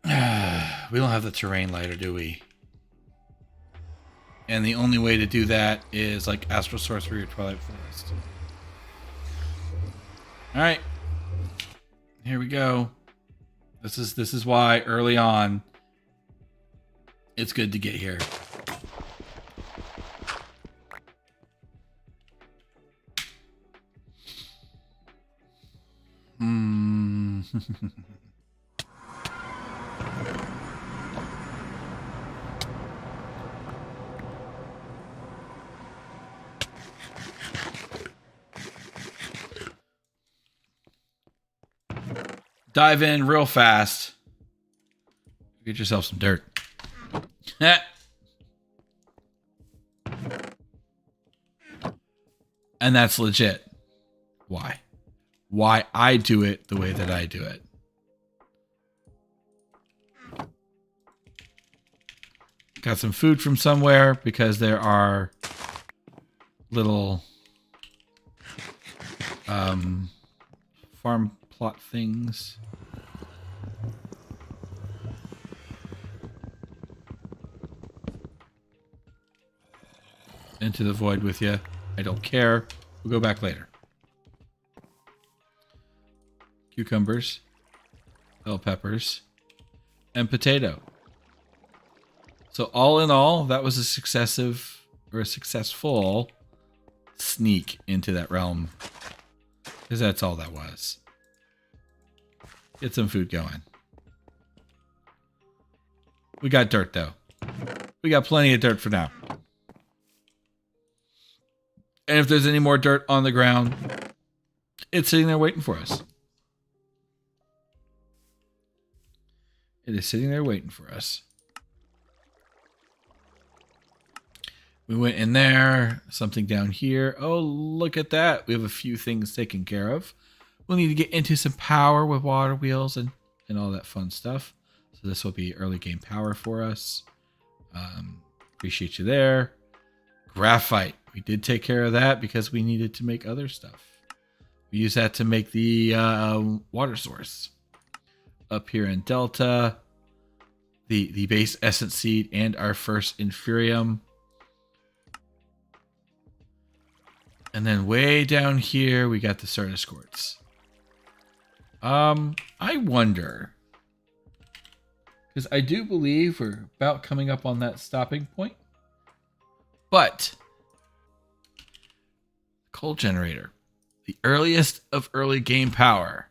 We don't have the terrain lighter, do we? And the only way to do that is like Astral Sorcery or Twilight Forest. All right, here we go. This is why early on it's good to get here. dive in real fast. Get yourself some dirt. And that's legit. Why? Why I do it the way that I do it. Got some food from somewhere because there are little farm plot things. Into the void with you. I don't care. We'll go back later. Cucumbers, bell peppers, and potato. So all in all, that was a successful sneak into that realm. Because that's all that was. Get some food going. We got dirt though. We got plenty of dirt for now. And if there's any more dirt on the ground, it's sitting there waiting for us. It is sitting there waiting for us. We went in there, something down here. Oh, look at that. We have a few things taken care of. We'll need to get into some power with water wheels and all that fun stuff. So this will be early game power for us. Appreciate you there. Graphite. We did take care of that because we needed to make other stuff. We use that to make the water source. Up here in Delta, the base essence seed and our first inferium. And then way down here, we got the Certus quartz. I wonder, because I do believe we're about coming up on that stopping point. But coal generator, the earliest of early game power.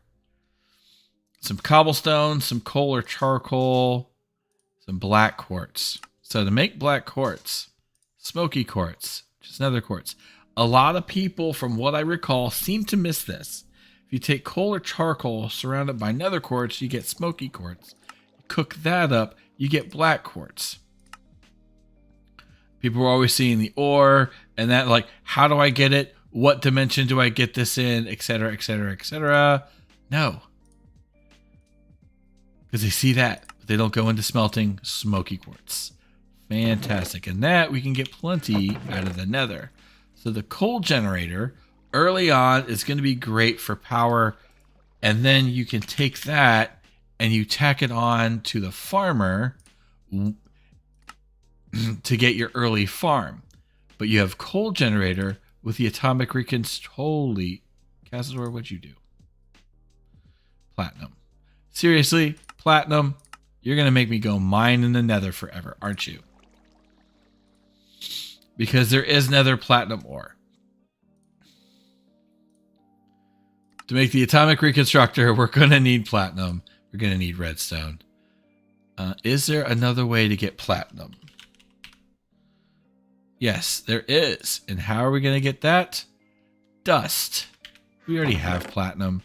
Some cobblestone, some coal or charcoal, some black quartz. So to make black quartz, smoky quartz, just another quartz. A lot of people, from what I recall, seem to miss this. If you take coal or charcoal surrounded by nether quartz, you get smoky quartz. You cook that up, you get black quartz. People are always seeing the ore and that, like, how do I get it? What dimension do I get this in? Etc., etc., etc. No. Because they see that, but they don't go into smelting smoky quartz. Fantastic. And that we can get plenty out of the nether. So the coal generator early on is going to be great for power. And then you can take that and you tack it on to the farmer to get your early farm. But you have coal generator with the atomic reconstructor. Holy Cazador, what'd you do? Platinum. Seriously, platinum, you're going to make me go mine in the nether forever, aren't you? Because there is nether platinum ore. To make the atomic reconstructor, we're going to need platinum. We're going to need redstone. Is there another way to get platinum? Yes, there is. And how are we going to get that? Dust. We already have platinum.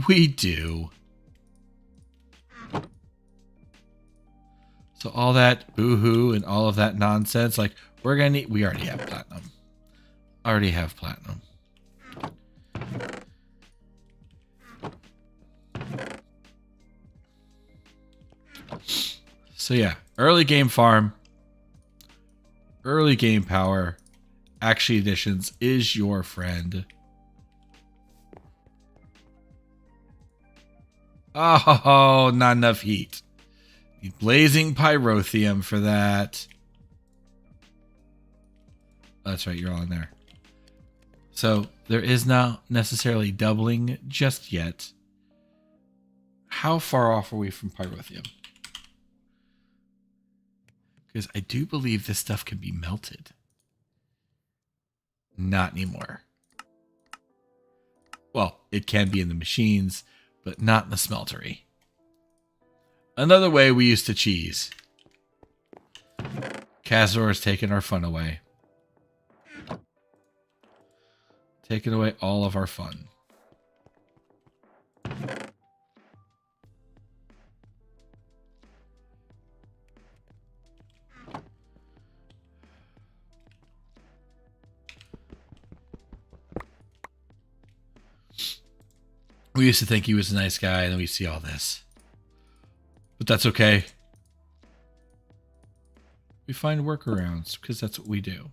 We do. So all that boohoo and all of that nonsense, like, we're going to need... We already have platinum. Already have platinum. So yeah, early game farm, early game power, Action Editions is your friend. Oh, not enough heat. Need blazing pyrotheum for that. That's right, you're all in there. So there is not necessarily doubling just yet. How far off are we from pyrotheum? Because I do believe this stuff can be melted. Not anymore. Well, it can be in the machines, but not in the smeltery. Another way we used to cheese. Cazador has taken our fun away. Taken away all of our fun. We used to think he was a nice guy, and then we see all this. But that's okay. We find workarounds, because that's what we do.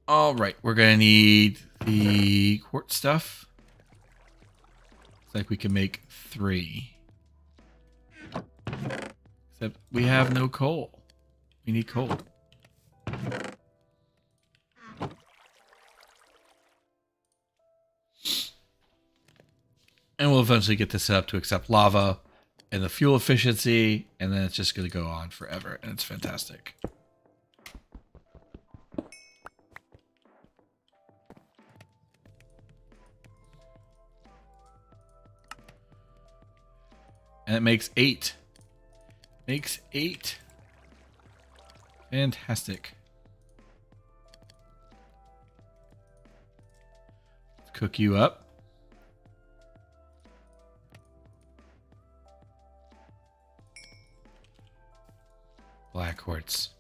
All right, we're going to need the quartz stuff. Looks like we can make 3. Except we have no coal. We need coal. And we'll eventually get this set up to accept lava and the fuel efficiency, and then it's just going to go on forever, and it's fantastic. And it makes 8. Makes 8. Fantastic. Let's cook you up. Black quartz.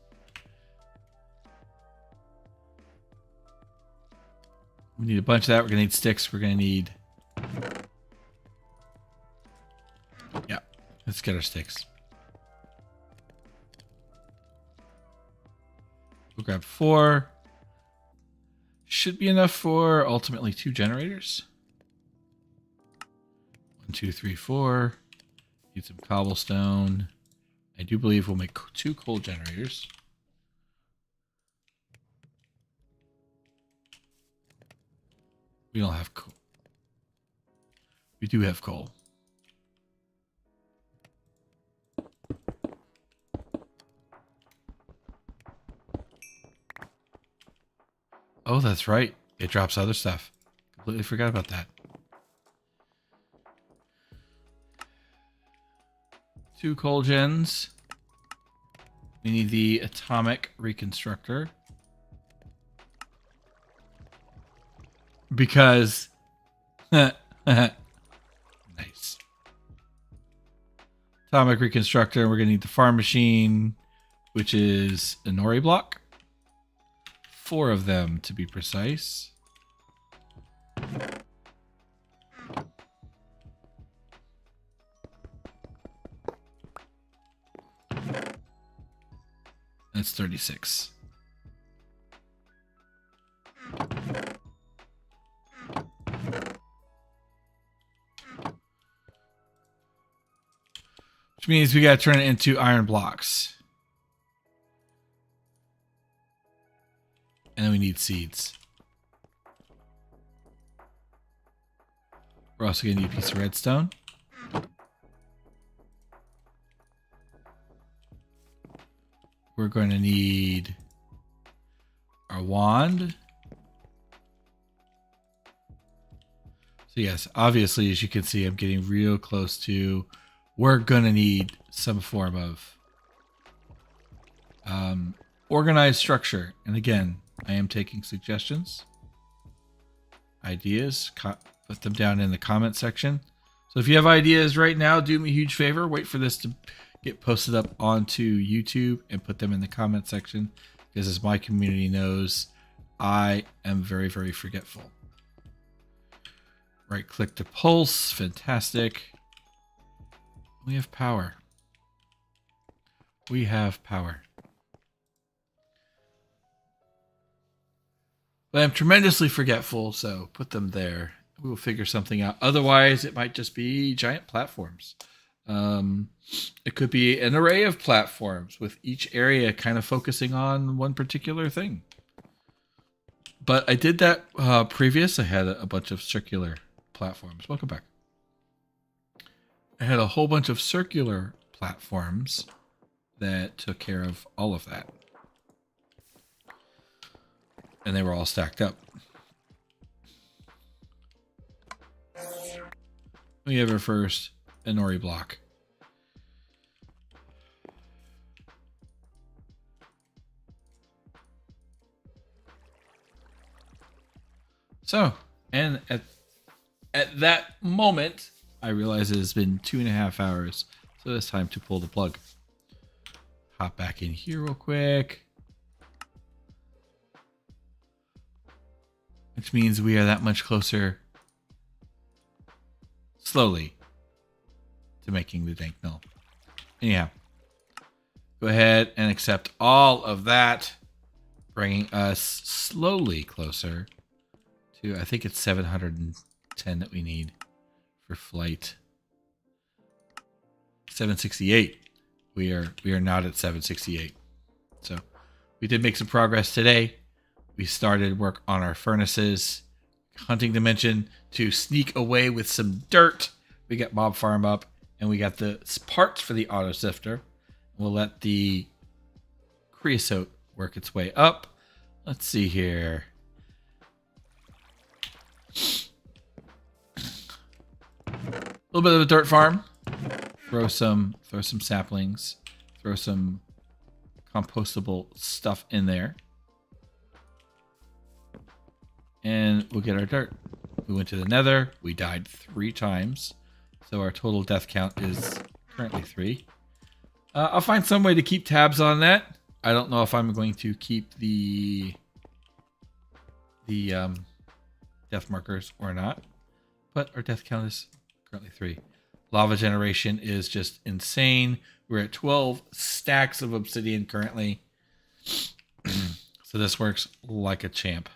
We need a bunch of that. We're going to need sticks. We're going to need... Yeah, let's get our sticks. We'll grab 4. Should be enough for ultimately 2 generators. 1, 2, 3, 4. Need some cobblestone. I do believe we'll make 2 coal generators. We don't have coal. We do have coal. Oh, that's right. It drops other stuff. Completely forgot about that. 2 coal gens. We need the atomic reconstructor. Because... Nice. Atomic reconstructor. We're going to need the farm machine, which is a nori block. 4 of them, to be precise. That's 36. Which means we got to turn it into iron blocks. And then we need seeds. We're also going to need a piece of redstone. We're going to need our wand. So yes, obviously, as you can see, I'm getting real close to... We're going to need some form of organized structure. And again, I am taking suggestions, ideas, put them down in the comment section. So if you have ideas right now, do me a huge favor. Wait for this to get posted up onto YouTube and put them in the comment section. Because as my community knows, I am very, very forgetful. Right click to pulse. Fantastic. We have power. We have power. But I'm tremendously forgetful, so put them there. We will figure something out. Otherwise, it might just be giant platforms. It could be an array of platforms with each area kind of focusing on one particular thing. But I did that previous. I had a bunch of circular platforms. Welcome back. I had a whole bunch of circular platforms that took care of all of that. And they were all stacked up. We have our first Nori block. So, and at that moment, I realize it has been 2.5 hours, so it's time to pull the plug. hop back in here real quick. Which means we are that much closer, slowly, to making the dank mill. Anyhow, go ahead and accept all of that, bringing us slowly closer to, I think it's 710 that we need for flight. 768. We are not at 768. So we did make some progress today. We started work on our furnaces, hunting dimension to sneak away with some dirt. We got mob farm up, and we got the parts for the auto sifter. We'll let the creosote work its way up. Let's see here. A little bit of a dirt farm. Throw some saplings. Throw some compostable stuff in there. And we'll get our dirt. We went to the Nether. We died 3 times. So our total death count is currently 3. I'll find some way to keep tabs on that. I don't know if I'm going to keep the death markers or not. But our death count is currently 3. Lava generation is just insane. We're at 12 stacks of obsidian currently. So this works like a champ.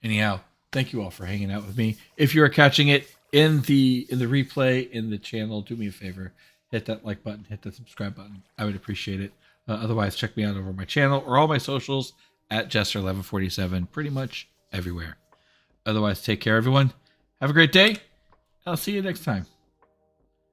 Anyhow, thank you all for hanging out with me. If you are catching it in the replay in the channel, do me a favor. Hit that like button, hit that subscribe button. I would appreciate it. Otherwise, check me out over my channel or all my socials at Jester1147, pretty much everywhere. Otherwise, take care, everyone. Have a great day. I'll see you next time.